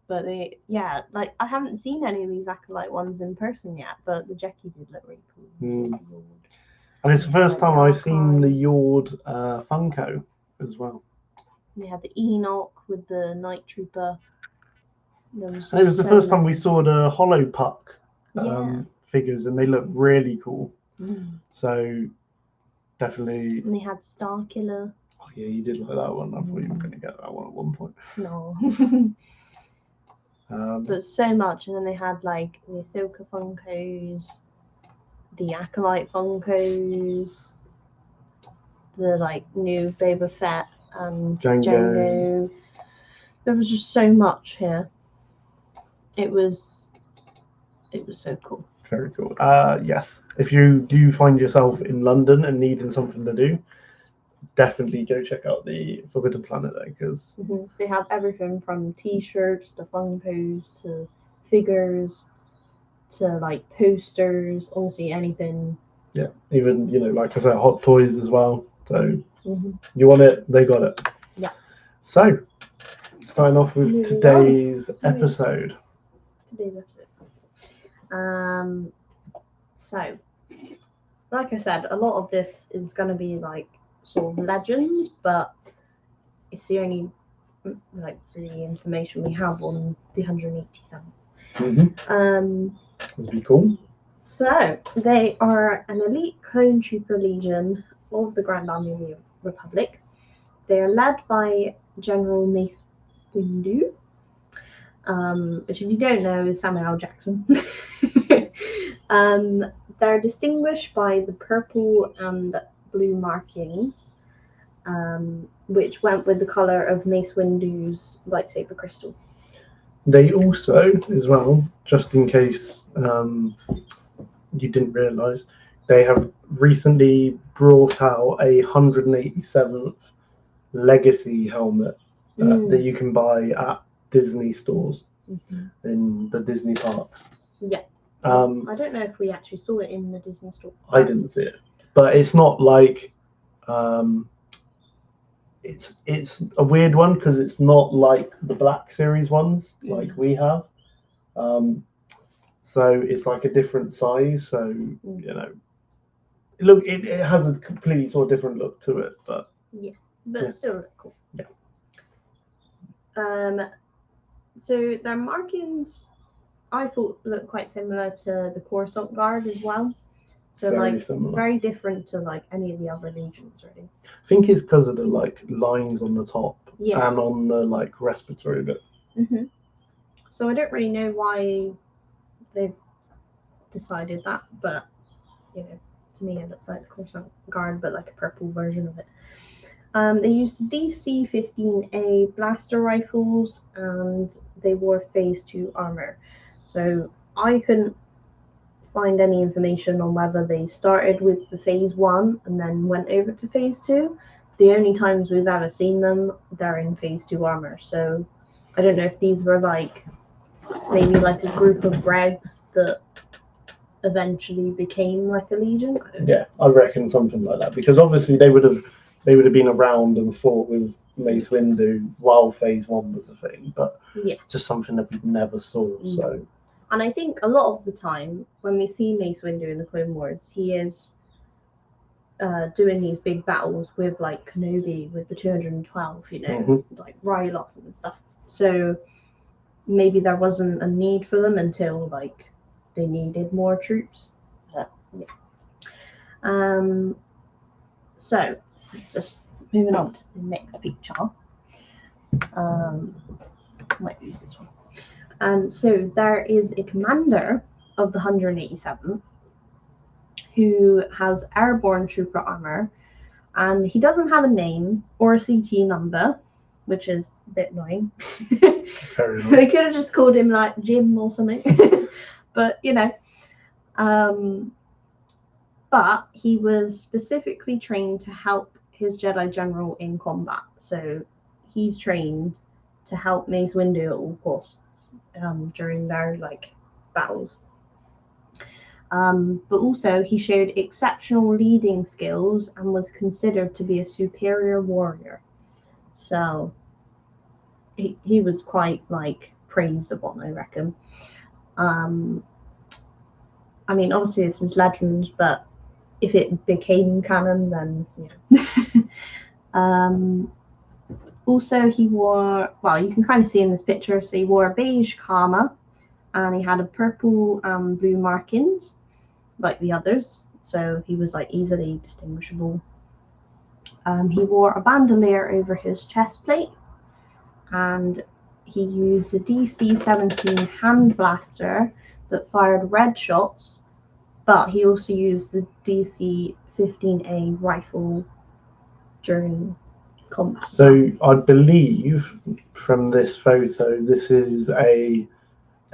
[SPEAKER 1] But like I haven't seen any of these acolyte ones in person yet, but the Jekki did look really cool.
[SPEAKER 2] And it's the first time I've seen the Yord Funko as well.
[SPEAKER 1] We had the Enoch with the Night Trooper.
[SPEAKER 2] It was the first time we saw the Hollow Puck figures, and they look really cool. So definitely.
[SPEAKER 1] And they had Starkiller.
[SPEAKER 2] Oh yeah, you did like that one. I thought you were going to get that one at one point.
[SPEAKER 1] No. But so much, and then they had like the Ahsoka Funkos, the Acolyte Funkos, the like new Boba Fett and Jango. There was just so much here. It was so cool.
[SPEAKER 2] Very cool. Yes, if you do find yourself in London and needing something to do, definitely go check out the Forbidden Planet there, because
[SPEAKER 1] they have everything from T-shirts to Funkos to figures to like posters, honestly anything.
[SPEAKER 2] Yeah, even like I said, hot toys as well. So you want it, they got it.
[SPEAKER 1] Yeah.
[SPEAKER 2] So starting off with today's episode.
[SPEAKER 1] So like I said, a lot of this is going to be like sort of legends, but it's the only like the information we have on the 187.
[SPEAKER 2] That'd be cool.
[SPEAKER 1] So they are an elite clone trooper legion of the Grand Army of the Republic. They are led by General Mace Windu, which if you don't know is Samuel L. Jackson. They're distinguished by the purple and blue markings, which went with the color of Mace Windu's lightsaber crystal.
[SPEAKER 2] They also, as well, just in case you didn't realise, they have recently brought out a 187th Legacy helmet that you can buy at Disney stores in the Disney parks.
[SPEAKER 1] Yeah. I don't know if we actually saw it in the Disney store.
[SPEAKER 2] I didn't see it, but it's not like it's a weird one because it's not like the Black Series ones like we have. So it's like a different size. So it has a completely sort of different look to it, but
[SPEAKER 1] it's still look cool.
[SPEAKER 2] Yeah.
[SPEAKER 1] So their markings, I thought, looked quite similar to the Coruscant Guard as well. So very different to like any of the other legions, really.
[SPEAKER 2] I think it's because of the like lines on the top and on the like respiratory bit.
[SPEAKER 1] So I don't really know why they've decided that, but to me it looks like the Coruscant Guard, but like a purple version of it. They used DC-15A blaster rifles, and they wore Phase 2 armor. So I couldn't find any information on whether they started with the Phase 1 and then went over to Phase 2. The only times we've ever seen them, they're in Phase 2 armor. So I don't know if these were like maybe like a group of regs that eventually became like a legion.
[SPEAKER 2] Yeah, I reckon something like that, because obviously they would have been around and fought with Mace Windu while Phase 1 was a thing, but just something that we never saw. So.
[SPEAKER 1] And I think a lot of the time when we see Mace Windu in the Clone Wars, he is doing these big battles with like Kenobi with the 212, like Ryloth and stuff. So maybe there wasn't a need for them until like they needed more troops. But, so just moving on to the next picture. Might use this one. So there is a commander of the 187th who has airborne trooper armor, and he doesn't have a name or a CT number, which is a bit annoying. They could have just called him like Jim or something. But but he was specifically trained to help his Jedi General in combat. So he's trained to help Mace Windu at all costs during their like battles. But also he showed exceptional leading skills and was considered to be a superior warrior. So he was quite like praised upon, I reckon. I mean, obviously this is legend, but if it became canon, then also he wore, well, you can kind of see in this picture, so he wore a beige kama, and he had a purple and blue markings like the others, so he was like easily distinguishable. He wore a bandolier over his chest plate, and he used a DC-17 hand blaster that fired red shots, but he also used the DC-15A rifle during combat.
[SPEAKER 2] So I believe from this photo, this is a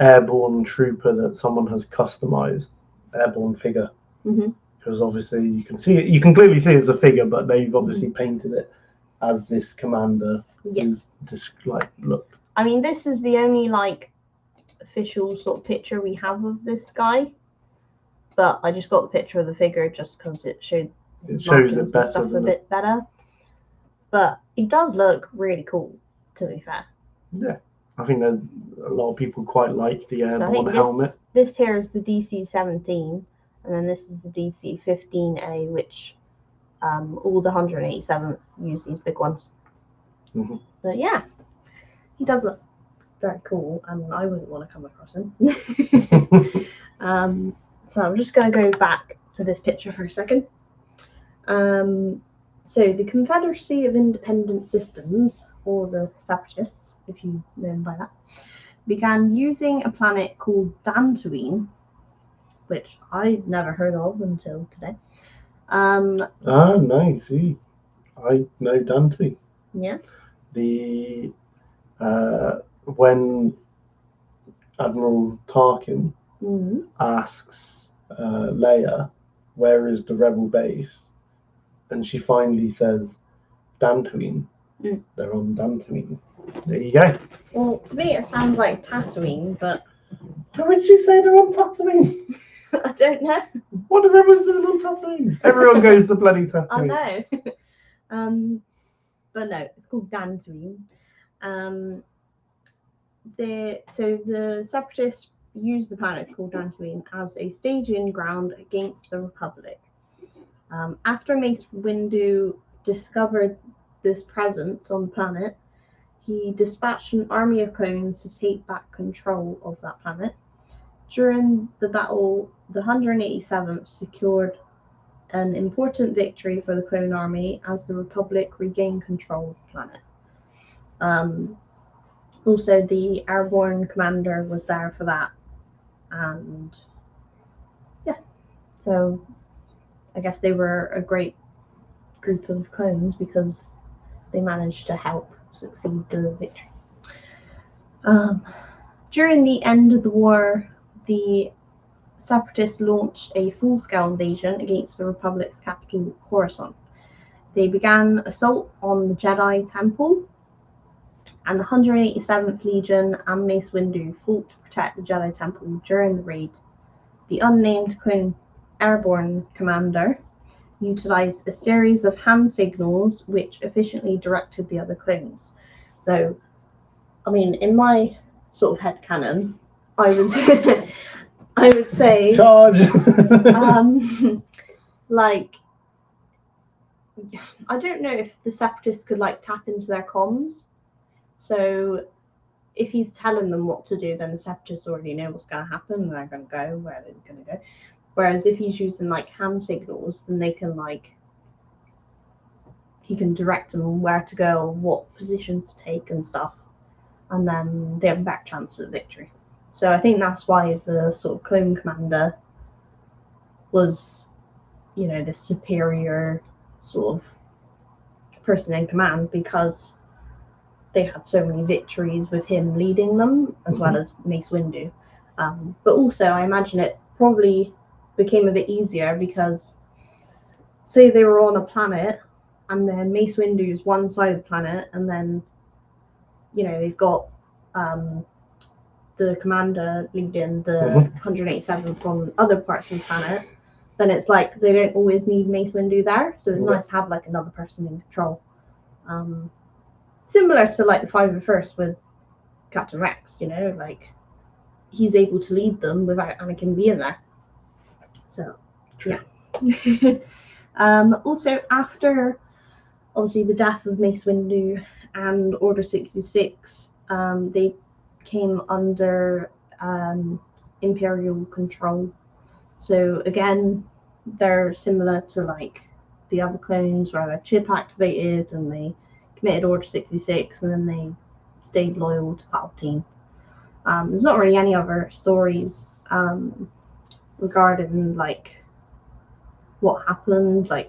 [SPEAKER 2] airborne trooper that someone has customized, airborne figure. Because obviously you can see it, you can clearly see it's a figure, but they've obviously painted it as this commander is just like, look.
[SPEAKER 1] I mean, this is the only like official sort of picture we have of this guy, but I just got the picture of the figure just because it shows it better, stuff a bit better. But he does look really cool, to be fair.
[SPEAKER 2] Yeah, I think there's a lot of people quite like the airborne helmet.
[SPEAKER 1] This here is the DC-17, and then this is the DC-15A, which all the 187 use these big ones. But yeah, he does look very cool, and I wouldn't want to come across him. So I'm just going to go back to this picture for a second. So the Confederacy of Independent Systems, or the Separatists, if you know them by that, began using a planet called Dantooine, which I'd never heard of until today.
[SPEAKER 2] No, see, I know Dantooine.
[SPEAKER 1] Yeah.
[SPEAKER 2] The when Admiral Tarkin asks Leia, where is the rebel base? And she finally says, Dantooine. They're on Dantooine. There you go.
[SPEAKER 1] Well, to me it sounds like Tatooine, but...
[SPEAKER 2] How would she say they're on Tatooine?
[SPEAKER 1] I don't know.
[SPEAKER 2] What are rebels doing on Tatooine? Everyone goes to bloody Tatooine.
[SPEAKER 1] I know. But no, it's called Dantooine. So the Separatists used the planet called Dantooine as a staging ground against the Republic. After Mace Windu discovered this presence on the planet, he dispatched an army of clones to take back control of that planet. During the battle, the 187th secured an important victory for the clone army as the Republic regained control of the planet. Also, the airborne commander was there for that, and yeah, so I guess they were a great group of clones because they managed to help succeed the victory. During the end of the war, the Separatists launched a full-scale invasion against the Republic's capital, Coruscant. They began assault on the Jedi Temple, and the 187th Legion and Mace Windu fought to protect the Jedi Temple during the raid. The unnamed clone airborne commander utilized a series of hand signals which efficiently directed the other clones. So, I mean, in my sort of headcanon, I would say
[SPEAKER 2] charge.
[SPEAKER 1] Like, I don't know if the Separatists could like tap into their comms. So if he's telling them what to do, then the Separatists already know what's going to happen and they're going to go where they're going to go. Whereas if he's using like hand signals, then they can he can direct them where to go, what positions to take and stuff, and then they have a better chance of victory. So I think that's why the sort of clone commander was, the superior sort of person in command, because they had so many victories with him leading them, as well as Mace Windu. But also, I imagine it probably became a bit easier because, say they were on a planet, and then Mace Windu's one side of the planet, and then, they've got the commander leading the
[SPEAKER 2] Mhm.
[SPEAKER 1] 187th from other parts of the planet, then it's like they don't always need Mace Windu there. So it's
[SPEAKER 2] Yeah.
[SPEAKER 1] nice to have like another person in control. Similar to like the 501st with Captain Rex, you know, like he's able to lead them without Anakin being there. So,
[SPEAKER 2] True.
[SPEAKER 1] yeah. Also, after obviously the death of Mace Windu and Order 66, they came under Imperial control. So again, they're similar to like the other clones where they're chip activated and they committed Order 66 and then they stayed loyal to Palpatine. There's not really any other stories regarding like what happened, like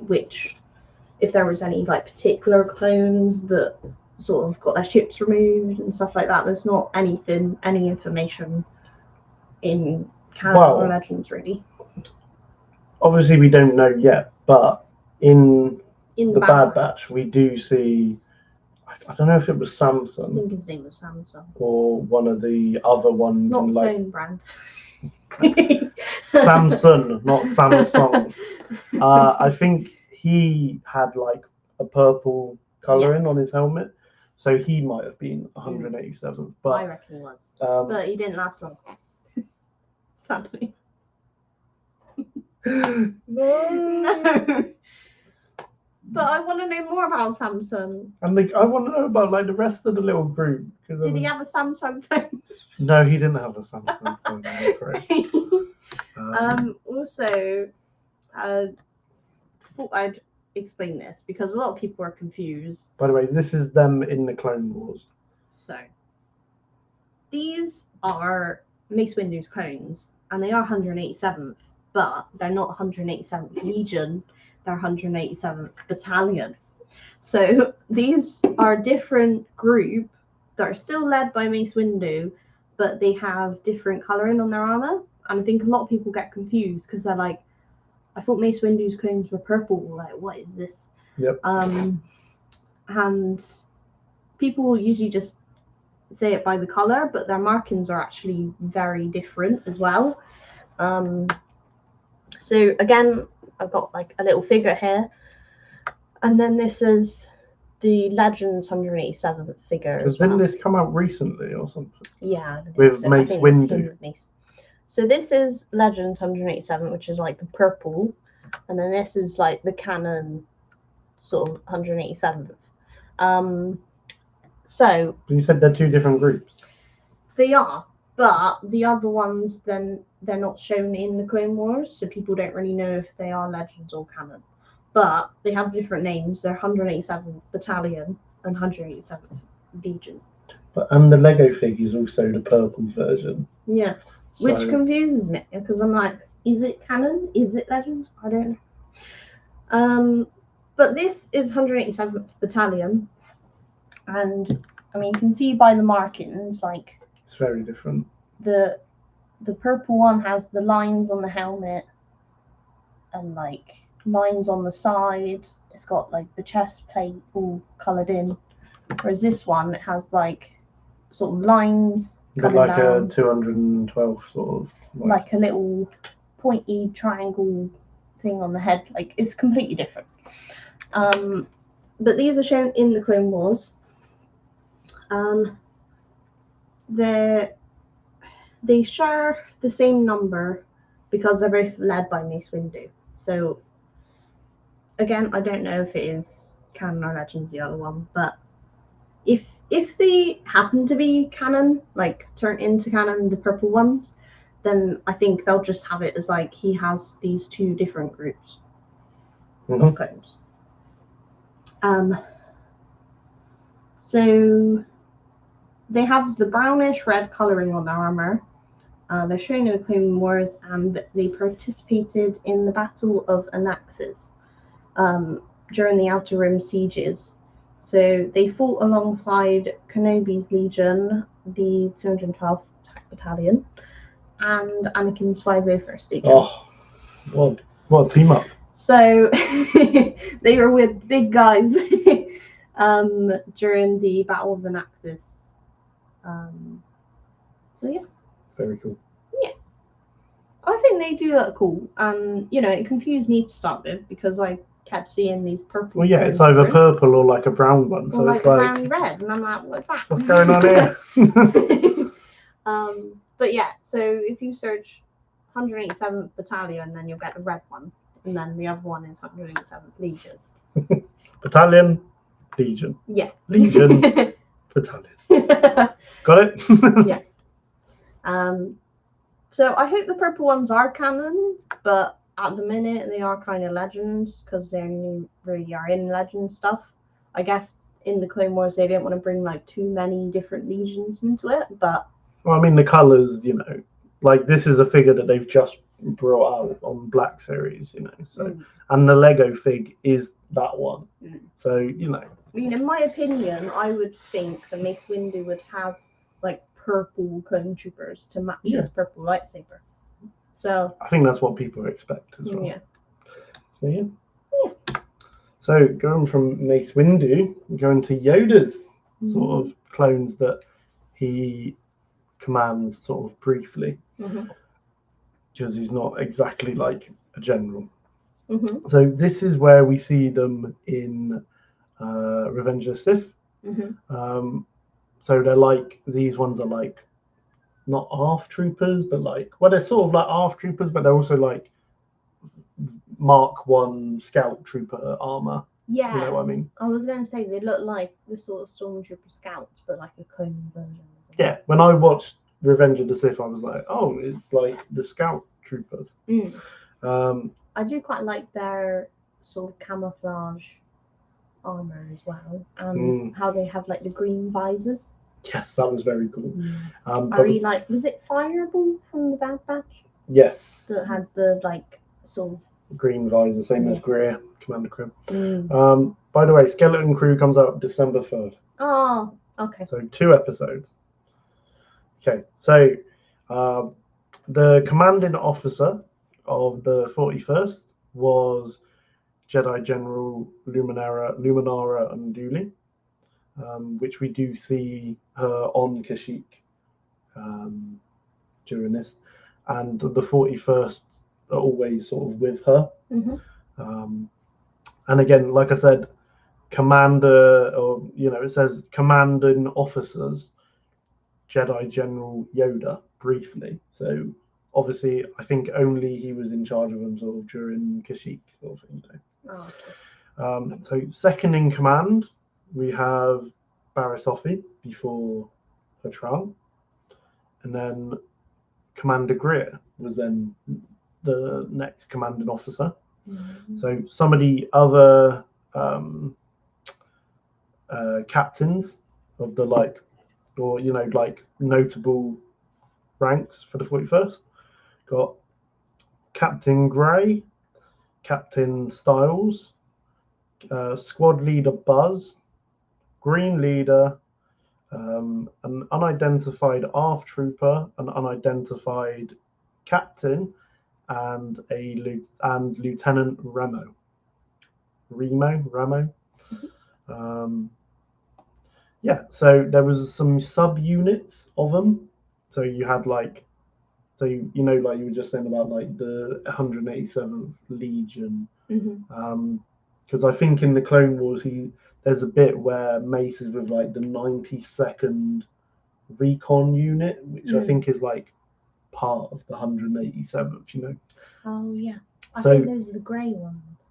[SPEAKER 1] if there was any like particular clones that sort of got their chips removed and stuff like that. There's not any information in canon or Legends really.
[SPEAKER 2] Obviously, we don't know yet, but in the Bad
[SPEAKER 1] Batch,
[SPEAKER 2] Batch, we do see. I don't know if it was
[SPEAKER 1] I
[SPEAKER 2] Samson
[SPEAKER 1] think his name was Samson.
[SPEAKER 2] or one of the other ones.
[SPEAKER 1] Not
[SPEAKER 2] in, like,
[SPEAKER 1] clone brand.
[SPEAKER 2] Samson, not Samsung. I think he had like a purple colouring on his helmet, so he might have been 187th. But
[SPEAKER 1] I reckon he was, but he didn't last long. Sadly. No. But I want to know more about Samsung.
[SPEAKER 2] And like, I want to know about like the rest of the little group.
[SPEAKER 1] Did he have a Samsung phone?
[SPEAKER 2] No, he didn't have a Samsung phone, I'm afraid.
[SPEAKER 1] Also, I thought I'd explain this because a lot of people are confused.
[SPEAKER 2] By the way, this is them in the Clone Wars.
[SPEAKER 1] So, these are Mace Windu's clones, and they are 187th, but they're not 187th Legion, they're 187th Battalion. So, these are a different group that are still led by Mace Windu, but they have different colouring on their armour. And I think a lot of people get confused because they're like, I thought Mace Windu's clones were purple. Like, what is this?
[SPEAKER 2] Yep.
[SPEAKER 1] And people usually just say it by the colour, but their markings are actually very different as well. So again, I've got like a little figure here, and then this is the Legends 187th figure.
[SPEAKER 2] Because didn't this come out recently or something?
[SPEAKER 1] Yeah.
[SPEAKER 2] With Mace Windu.
[SPEAKER 1] So this is Legends 187, which is like the purple, and then this is like the canon sort of 187th. So
[SPEAKER 2] you said they're two different groups.
[SPEAKER 1] They are, but the other ones then they're not shown in the Clone Wars, so people don't really know if they are Legends or canon. But they have different names. They're 187th Battalion and 187th Legion.
[SPEAKER 2] And the Lego figure is also the purple version.
[SPEAKER 1] Yeah. So, which confuses me because I'm like, is it canon? Is it Legends? I don't know. But this is 187th Battalion, and I mean, you can see by the markings, like
[SPEAKER 2] it's very different.
[SPEAKER 1] The purple one has the lines on the helmet and like lines on the side. It's got like the chest plate all coloured in, whereas this one it has like sort of lines.
[SPEAKER 2] Like down, a 212 sort of.
[SPEAKER 1] Like a little pointy triangle thing on the head. Like it's completely different. But these are shown in the Clone Wars. They share the same number because they're both led by Mace Windu. So again, I don't know if it is canon or Legends, the other one, but if they happen to be canon, like turn into canon, the purple ones, then I think they'll just have it as like he has these two different groups of clones. So they have the brownish red colouring on their armour. They're shown in the Clone Wars, and they participated in the Battle of Anaxes during the Outer Rim sieges. So they fought alongside Kenobi's Legion, the 212th Attack Battalion, and Anakin's 501st Legion.
[SPEAKER 2] Oh, what a team up!
[SPEAKER 1] So they were with big guys during the Battle of Anaxes. So yeah.
[SPEAKER 2] Very cool.
[SPEAKER 1] I think they do look cool, and it confused me to start with because I kept seeing these purple.
[SPEAKER 2] Well, yeah, it's either
[SPEAKER 1] colours,
[SPEAKER 2] purple or like a brown one,
[SPEAKER 1] or
[SPEAKER 2] so
[SPEAKER 1] like
[SPEAKER 2] it's like
[SPEAKER 1] brown red, and I'm like, what's that?
[SPEAKER 2] what's going on here?
[SPEAKER 1] But yeah, so if you search 187th Battalion, then you'll get the red one, and then the other one is 187th Legion.
[SPEAKER 2] Battalion, Legion.
[SPEAKER 1] Yeah.
[SPEAKER 2] Legion, Battalion. Got it?
[SPEAKER 1] Yes. So I hope the purple ones are canon, but at the minute they are kind of legends because they only really are in legend stuff. I guess in the Clone Wars they didn't want to bring like too many different legions into it, but
[SPEAKER 2] well, I mean the colours, like this is a figure that they've just brought out on Black Series, so and the Lego fig is that one. So,
[SPEAKER 1] I mean, in my opinion, I would think that Mace Windu would have like purple clone troopers to match his purple lightsaber. So
[SPEAKER 2] I think that's what people expect as well.
[SPEAKER 1] Yeah.
[SPEAKER 2] So yeah. So going from Mace Windu, going to Yoda's sort of clones that he commands sort of briefly, because he's not exactly like a general. So this is where we see them in Revenge of the Sith. So they're like, these ones are like not ARF troopers, but like, well, they're sort of like ARF troopers, but they're also like Mark 1 scout trooper armor.
[SPEAKER 1] Yeah.
[SPEAKER 2] You know what I mean?
[SPEAKER 1] I was going to say they look like the sort of stormtrooper scouts, but like a clone version.
[SPEAKER 2] Yeah. When I watched Revenge of the Sith, I was like, oh, it's like the scout troopers.
[SPEAKER 1] I do quite like their sort of camouflage armor as well, and how they have like the green visors.
[SPEAKER 2] Yes, that was very cool.
[SPEAKER 1] I really like. Was it Fireball from the Bad Batch?
[SPEAKER 2] Yes.
[SPEAKER 1] So it had the like sort of
[SPEAKER 2] green visor, same as Greer, Commander Crib. By the way, Skeleton Crew comes out December 3rd.
[SPEAKER 1] Oh, okay.
[SPEAKER 2] So 2 episodes. Okay, so the commanding officer of the 41st was Jedi General Luminara Unduli, which we do see her on Kashyyyk during this, and the 41st are always sort of with her. And again, like I said, commander, or it says commanding officers, Jedi General Yoda, briefly. So obviously, I think only he was in charge of them sort of during Kashyyyk, sort of thing.
[SPEAKER 1] Oh, okay.
[SPEAKER 2] So second in command, we have Barriss Offee before her trial, and then Commander Greer was then the next commanding officer. So some of the other captains of the like notable ranks for the 41st got Captain Gray, Captain Styles, Squad Leader Buzz, Green Leader, an unidentified ARF Trooper, an unidentified Captain, and Lieutenant Remo. Yeah, so there was some sub-units of them. So you had like you were just saying about like the 187th Legion. Because I think in the Clone Wars there's a bit where Mace is with like the 92nd Recon Unit, which I think is like part of the 187th,
[SPEAKER 1] Oh yeah, I think those are the grey ones.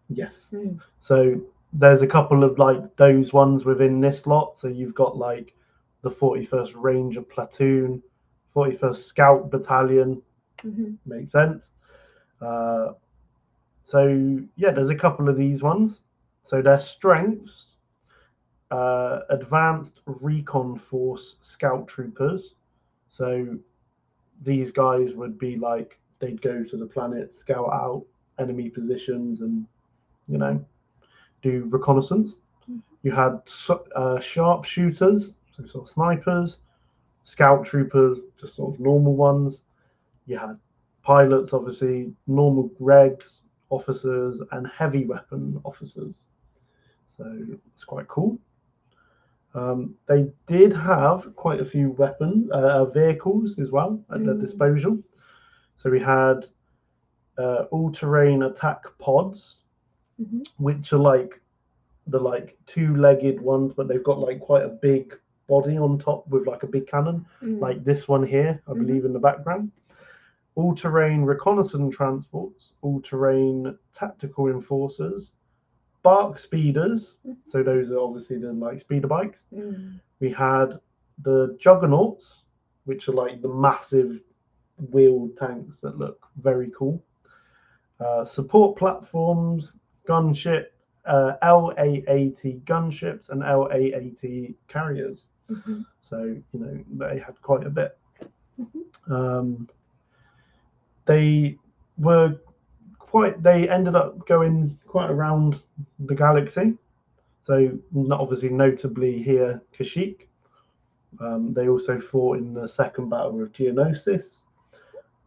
[SPEAKER 2] Yes. So there's a couple of like those ones within this lot. So you've got like the 41st Ranger Platoon, 41st Scout Battalion. Makes sense. So yeah, there's a couple of these ones. So their strengths: advanced recon force scout troopers. So these guys would be like, they'd go to the planet, scout out enemy positions, and do reconnaissance. You had sharpshooters, so sort of snipers, scout troopers, just sort of normal ones. You had pilots, obviously, normal regs officers, and heavy weapon officers. So it's quite cool. They did have quite a few weapons, vehicles as well at their disposal. So we had all-terrain attack pods, which are like the two-legged ones, but they've got like quite a big body on top with like a big cannon, like this one here, I believe, in the background. All-terrain reconnaissance transports, all-terrain tactical enforcers, bark speeders. So those are obviously the like speeder bikes. We had the juggernauts, which are like the massive wheeled tanks that look very cool. Support platforms, gunship, LA-AT gunships, and LA-AT carriers. So they had quite a bit. They ended up going quite around the galaxy. So obviously, notably here, Kashyyyk. They also fought in the second battle of Geonosis.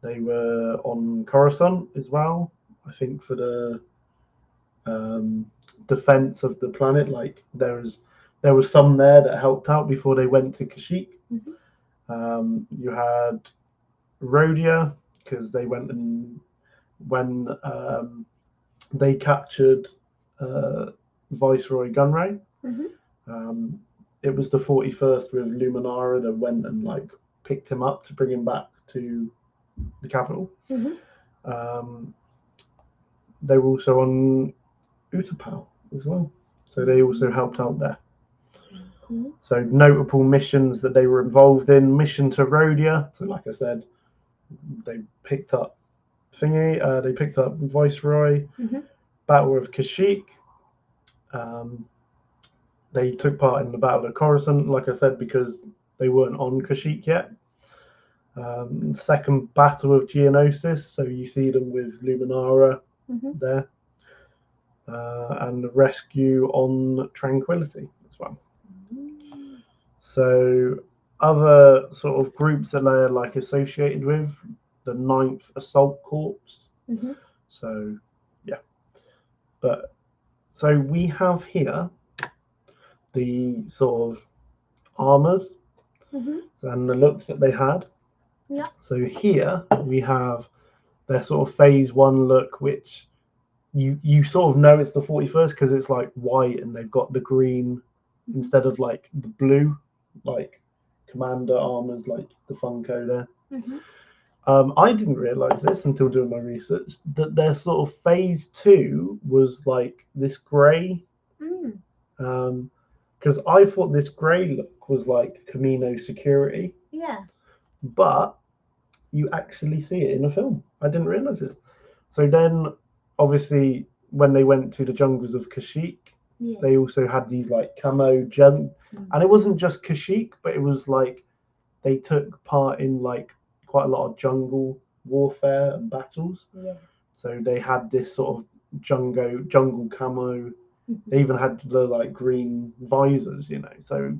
[SPEAKER 2] They were on Coruscant as well, I think, for the defense of the planet. Like there was some there that helped out before they went to Kashyyyk. You had Rhodia, because they went and when they captured Viceroy Gunray. It was the 41st with Luminara that went and like picked him up to bring him back to the capital. They were also on Utapau as well, so they also helped out there. So notable missions that they were involved in: mission to Rhodia. So like I said, they picked up they picked up Viceroy. Battle of Kashyyyk. They took part in the Battle of Coruscant, like I said, because they weren't on Kashyyyk yet. Second Battle of Geonosis, so you see them with Luminara there. And the rescue on Tranquility as well. So other sort of groups that they're like associated with, the 9th Assault Corps. So yeah, but so we have here the sort of armors and the looks that they had. So here we have their sort of phase 1 look, which you sort of know it's the 41st because it's like white and they've got the green instead of like the blue, like commander armors, like the Funko there. I didn't realize this until doing my research, that their sort of phase 2 was like this grey. Because I thought this grey look was like Camino Security. But you actually see it in a film. I didn't realize this. So then, obviously, when they went to the jungles of Kashyyyk, they also had these like camo and it wasn't just Kashyyyk, but it was like they took part in like quite a lot of jungle warfare and battles. So they had this sort of jungle camo. They even had the like green visors, so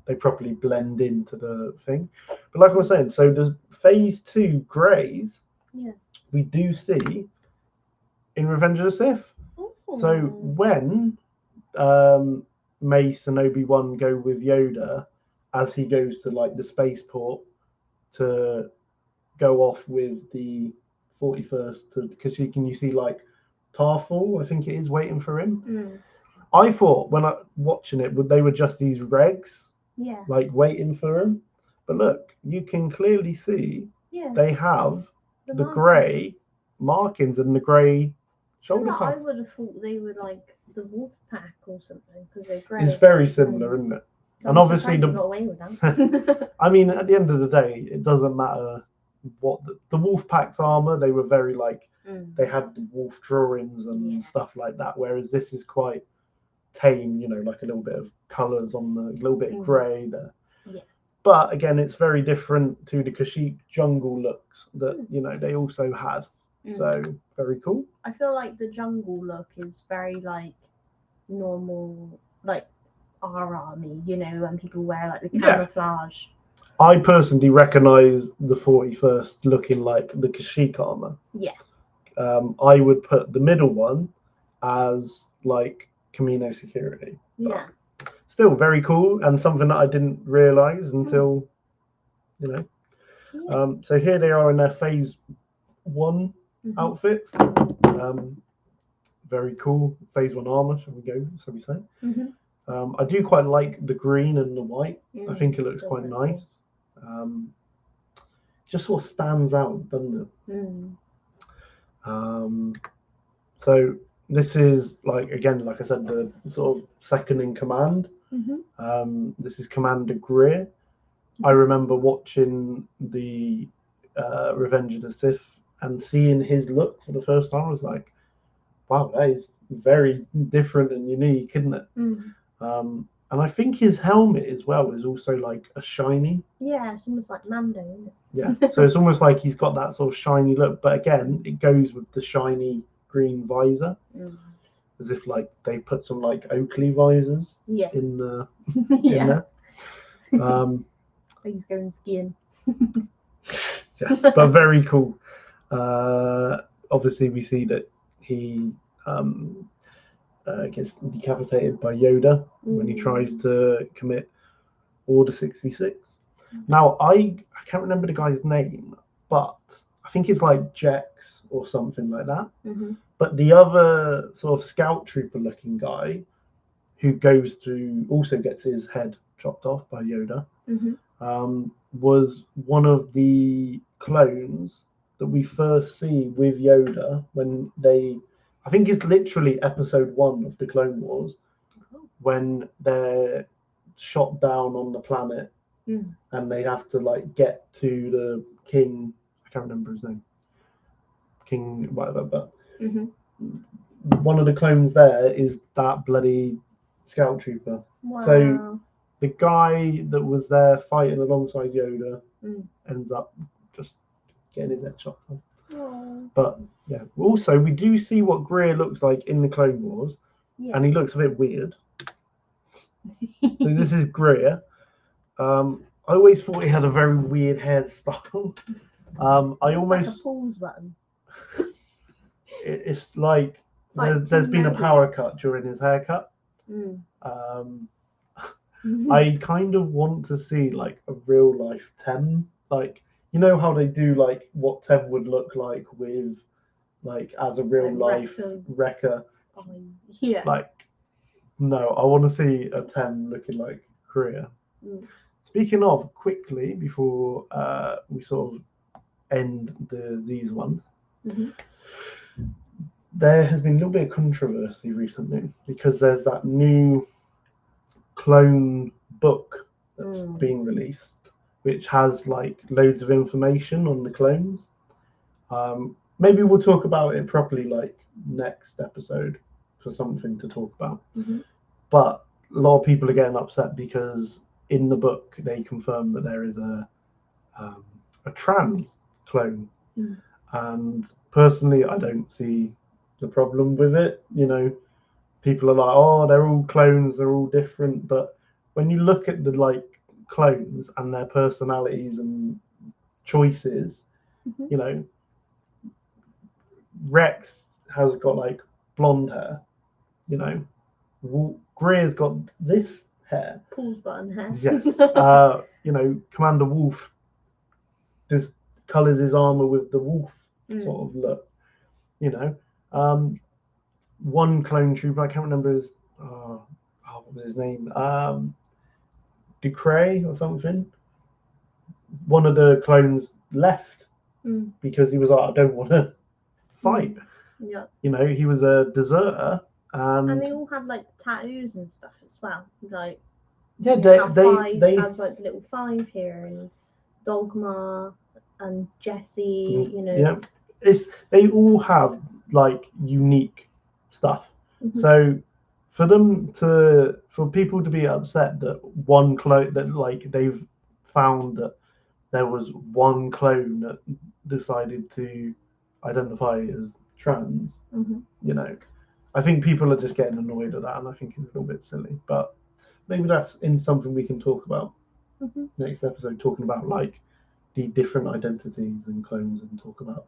[SPEAKER 2] they properly blend into the thing. But like I was saying, so the phase 2 greys we do see in Revenge of the Sith. So when Mace and Obi-Wan go with Yoda as he goes to like the spaceport to go off with the 41st, because you see like Tarful, I think it is, waiting for him. I thought when I watching it, they were just these regs, like waiting for him. But look, you can clearly see they have the grey markings and the grey shoulder pads.
[SPEAKER 1] I would have thought they were like the wolf pack or something, because they're grey.
[SPEAKER 2] It's very similar, isn't it?
[SPEAKER 1] So
[SPEAKER 2] and obviously
[SPEAKER 1] got away with them.
[SPEAKER 2] I mean, at the end of the day, it doesn't matter what the wolf pack's armor. They were very like they had the wolf drawings and stuff like that. Whereas this is quite tame, like a little bit of colours on a little bit of grey there. But again, it's very different to the Kashyyyk jungle looks that they also had. So very cool.
[SPEAKER 1] I feel like the jungle look is very like normal, like our army, when people wear like the camouflage.
[SPEAKER 2] I personally recognise the 41st looking like the Kashyyyk armour. I would put the middle one as like Camino Security. still very cool and something that I didn't realise until, you know.
[SPEAKER 1] Yeah.
[SPEAKER 2] So here they are in their phase 1
[SPEAKER 1] Mhm.
[SPEAKER 2] outfits. Very cool. Phase 1 armour, shall we go, so we say.
[SPEAKER 1] Mhm.
[SPEAKER 2] I do quite like the green and the white. I think it looks
[SPEAKER 1] Does
[SPEAKER 2] quite
[SPEAKER 1] look
[SPEAKER 2] nice. Just sort of stands out, doesn't it? So this is like, again, like I said, the sort of second in command. This is Commander Greer. I remember watching the Revenge of the Sith and seeing his look for the first time. I was like, wow, that is very different and unique, isn't it? And I think his helmet as well is also like a shiny.
[SPEAKER 1] Yeah, it's almost like Mando, isn't it?
[SPEAKER 2] Yeah, so it's almost like he's got that sort of shiny look, but again, it goes with the shiny green visor, as if like they put some like Oakley visors in the in there.
[SPEAKER 1] He's going skiing.
[SPEAKER 2] Yes, but very cool. Obviously, we see that he gets decapitated by Yoda when he tries to commit Order 66. Now, I can't remember the guy's name, but I think it's like Jex or something like that. But the other sort of scout trooper looking guy who goes through, also gets his head chopped off by Yoda, was one of the clones that we first see with Yoda when they, I think it's literally episode 1 of the Clone Wars, when they're shot down on the planet and they have to like get to the king. I can't remember his name. King whatever, but one of the clones there is that bloody scout trooper.
[SPEAKER 1] Wow.
[SPEAKER 2] So the guy that was there fighting alongside Yoda ends up just getting his head chopped off. But yeah, also we do see what Greer looks like in the Clone Wars, and he looks a bit weird. So this is Greer. I always thought he had a very weird hairstyle. I almost
[SPEAKER 1] like a pause button.
[SPEAKER 2] It's like there's been a power cut during his haircut. I kind of want to see like a real life Tem, like you know how they do like what Tem would look like with like as a real life Wrecker.
[SPEAKER 1] Yeah.
[SPEAKER 2] Like no, I want to see a Tem looking like Greer. Speaking of, quickly before we sort of end these ones, there has been a little bit of controversy recently because there's that new clone book that's been released, which has like loads of information on the clones. Maybe we'll talk about it properly like next episode for something to talk about. But a lot of people are getting upset because in the book they confirm that there is a trans clone, and personally I don't see the problem with it. You know, people are like, oh, they're all clones, they're all different, but when you look at the like clones and their personalities and choices, you know, Rex has got like blonde hair, you know, Greer's got this hair,
[SPEAKER 1] pause button hair.
[SPEAKER 2] Yes. You know, Commander Wolf just colours his armor with the wolf sort of look, you know. One clone trooper, I can't remember his what was his name? Ducray or something. One of the clones left because he was like, I don't want to fight.
[SPEAKER 1] Yeah.
[SPEAKER 2] You know, he was a deserter,
[SPEAKER 1] and they all have like tattoos and stuff as well. Like
[SPEAKER 2] yeah,
[SPEAKER 1] they has like little 5 here, and Dogma and Jesse. You know,
[SPEAKER 2] yeah, they all have like unique stuff. So for people to be upset that one clone that like they've found that there was one clone that decided to identify as trans, you know, I think people are just getting annoyed at that, and I think it's a little bit silly. But maybe that's in something we can talk about next episode, talking about like the different identities and clones, and talk about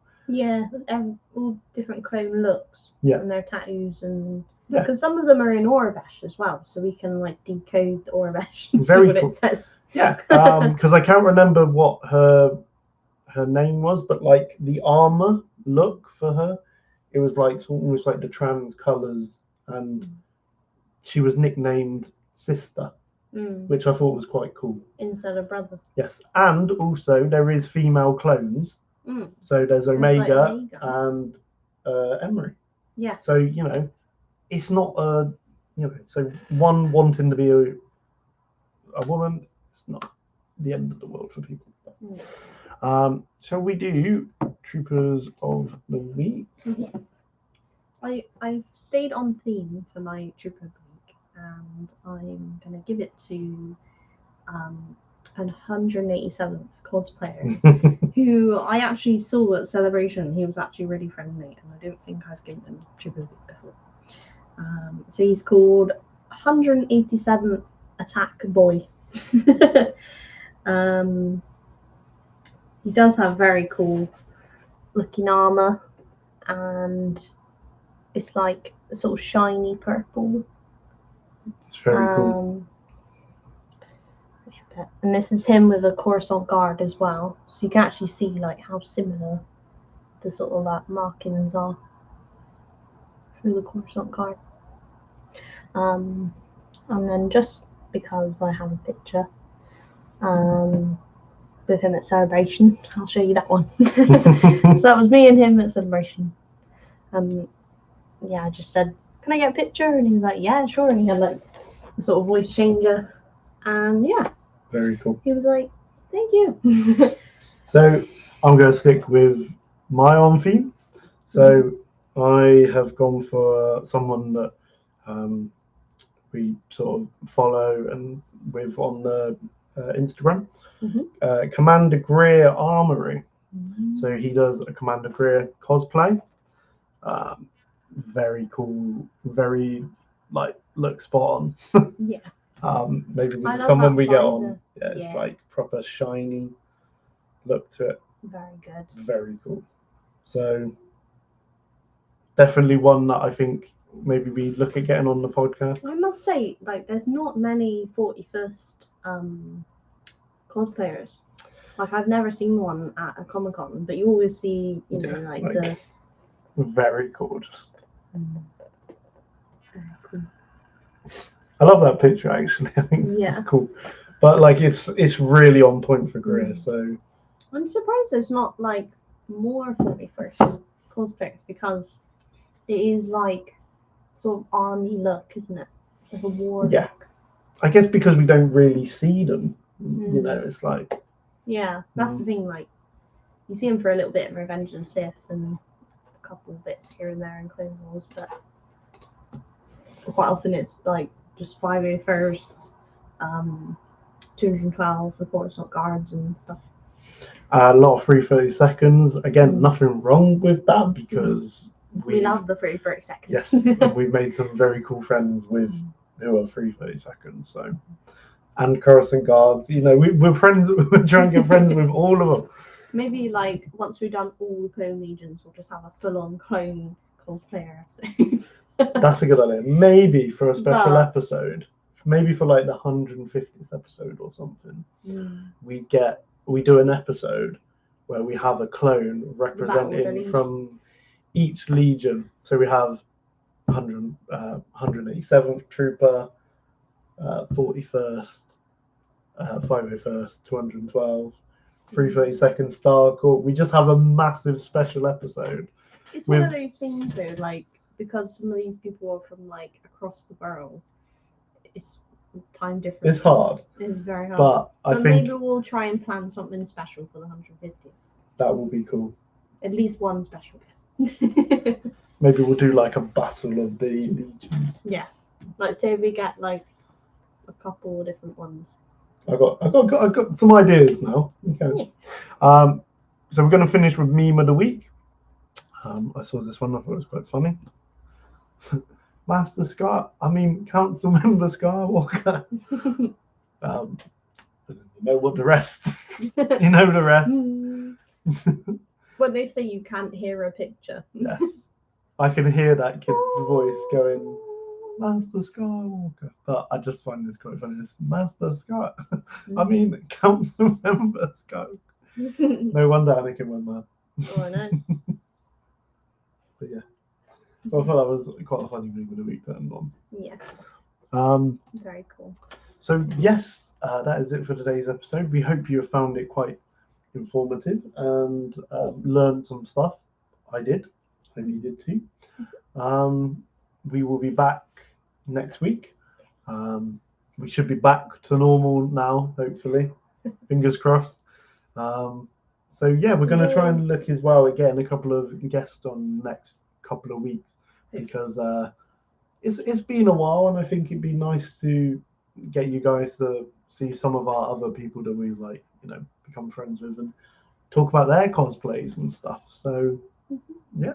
[SPEAKER 1] all different clone looks and their tattoos and
[SPEAKER 2] Yeah.
[SPEAKER 1] Because some of them are in Aurebesh as well, so we can like decode the Aurebesh and
[SPEAKER 2] Very
[SPEAKER 1] see what
[SPEAKER 2] cool.
[SPEAKER 1] it says.
[SPEAKER 2] Yeah, because I can't remember what her name was, but like the armor look for her, it was like almost like the trans colors, and she was nicknamed Sister, which I thought was quite cool.
[SPEAKER 1] Instead of brother.
[SPEAKER 2] Yes, and also there is female clones. So there's Omega,
[SPEAKER 1] like
[SPEAKER 2] and Emery.
[SPEAKER 1] Yeah.
[SPEAKER 2] So it's not a so one wanting to be a woman. It's not the end of the world for people. Shall we do Troopers of the Week?
[SPEAKER 1] Yes. I've stayed on theme for my Trooper of the Week, and I'm going to give it to an 187th cosplayer who I actually saw at Celebration. He was actually really friendly, and I don't think I've given him Trooper of the Week before. So he's called 187th Attack Boy. He does have very cool looking armor, and it's like a sort of shiny purple.
[SPEAKER 2] It's very cool.
[SPEAKER 1] And this is him with a Coruscant guard as well, so you can actually see like how similar the sort of like markings are through the Coruscant guard. And then just because I have a picture with him at Celebration, I'll show you that one. So that was me and him at Celebration. Yeah, I just said, can I get a picture? And he was like, yeah, sure. And he had like a sort of voice changer. And yeah.
[SPEAKER 2] Very cool.
[SPEAKER 1] He was like, thank you.
[SPEAKER 2] So I'm going to stick with my own theme. So I have gone for someone that we sort of follow and with on the Instagram. Commander Greer Armory. So he does a Commander Greer cosplay. Very cool, very like look spot on.
[SPEAKER 1] Yeah.
[SPEAKER 2] Maybe this is someone we get on. Yeah, it's like proper shiny look to it.
[SPEAKER 1] Very good.
[SPEAKER 2] Very cool. So definitely one that I think maybe we look at getting on the podcast.
[SPEAKER 1] I must say, like, there's not many 41st cosplayers. Like, I've never seen one at a Comic-Con, but you always see, you know, like the...
[SPEAKER 2] Very cool, just...
[SPEAKER 1] Very cool.
[SPEAKER 2] I love that picture, actually. I think it's cool. But, like, it's really on point for Greer, so...
[SPEAKER 1] I'm surprised there's not, like, more 41st cosplayers, because it is, like, sort of army look, isn't it? Like a war look.
[SPEAKER 2] I guess because we don't really see them, you know, it's like...
[SPEAKER 1] Yeah, that's the thing, like, you see them for a little bit in Revenge of the Sith and a couple of bits here and there in Clone Wars, but quite often it's, like, just 501st, 212, the Coruscant Guards and stuff.
[SPEAKER 2] A lot of 332nds. Again, nothing wrong with that because
[SPEAKER 1] we love the 332nds.
[SPEAKER 2] Yes, and we've made some very cool friends with who are 332nds. So, and Coruscant Guards. You know, we're friends. We're trying to get friends with all of them.
[SPEAKER 1] Maybe like once we've done all the clone legions, we'll just have a full-on clone cosplayer episode.
[SPEAKER 2] That's a good idea. Maybe for a special episode. Maybe for like the 150th episode or something. We do an episode where we have a clone representing from each legion. So we have 187th Trooper, 41st, 501st, 212, 332nd Star Corps. We just have a massive special episode.
[SPEAKER 1] It's one of those things though, like, because some of these people are from like across the world, it's time difference.
[SPEAKER 2] It's hard.
[SPEAKER 1] It's very hard.
[SPEAKER 2] But I think
[SPEAKER 1] maybe we'll try and plan something special for the 150th.
[SPEAKER 2] That will be cool.
[SPEAKER 1] At least one special guest.
[SPEAKER 2] Maybe we'll do like a battle of the legions.
[SPEAKER 1] Yeah, like say we get like a couple of different ones.
[SPEAKER 2] I got some ideas now. Okay. Yeah. So we're going to finish with meme of the week. I saw this one. I thought it was quite funny. Master Council Member Skywalker. You know what the rest. You know the rest.
[SPEAKER 1] When they say you can't hear a picture.
[SPEAKER 2] Yes. I can hear that kid's voice going, Master Skywalker. But I just find this quite funny. It's Master Scott. I mean, Council Member Scott. No wonder Anakin went mad.
[SPEAKER 1] Oh, I know.
[SPEAKER 2] But yeah. So I thought that was quite a funny thing with the week to end on.
[SPEAKER 1] Yeah,
[SPEAKER 2] Um,
[SPEAKER 1] very cool.
[SPEAKER 2] So yes, that is it for today's episode. We hope you have found it quite informative and learned some stuff. I did. Hope you did too. We will be back next week. We should be back to normal now, hopefully. Fingers crossed. So yeah, we're going to try and look as well again a couple of guests on the next couple of weeks because it's been a while, and I think it'd be nice to get you guys to see some of our other people that we've become friends with and talk about their cosplays and stuff. So yeah,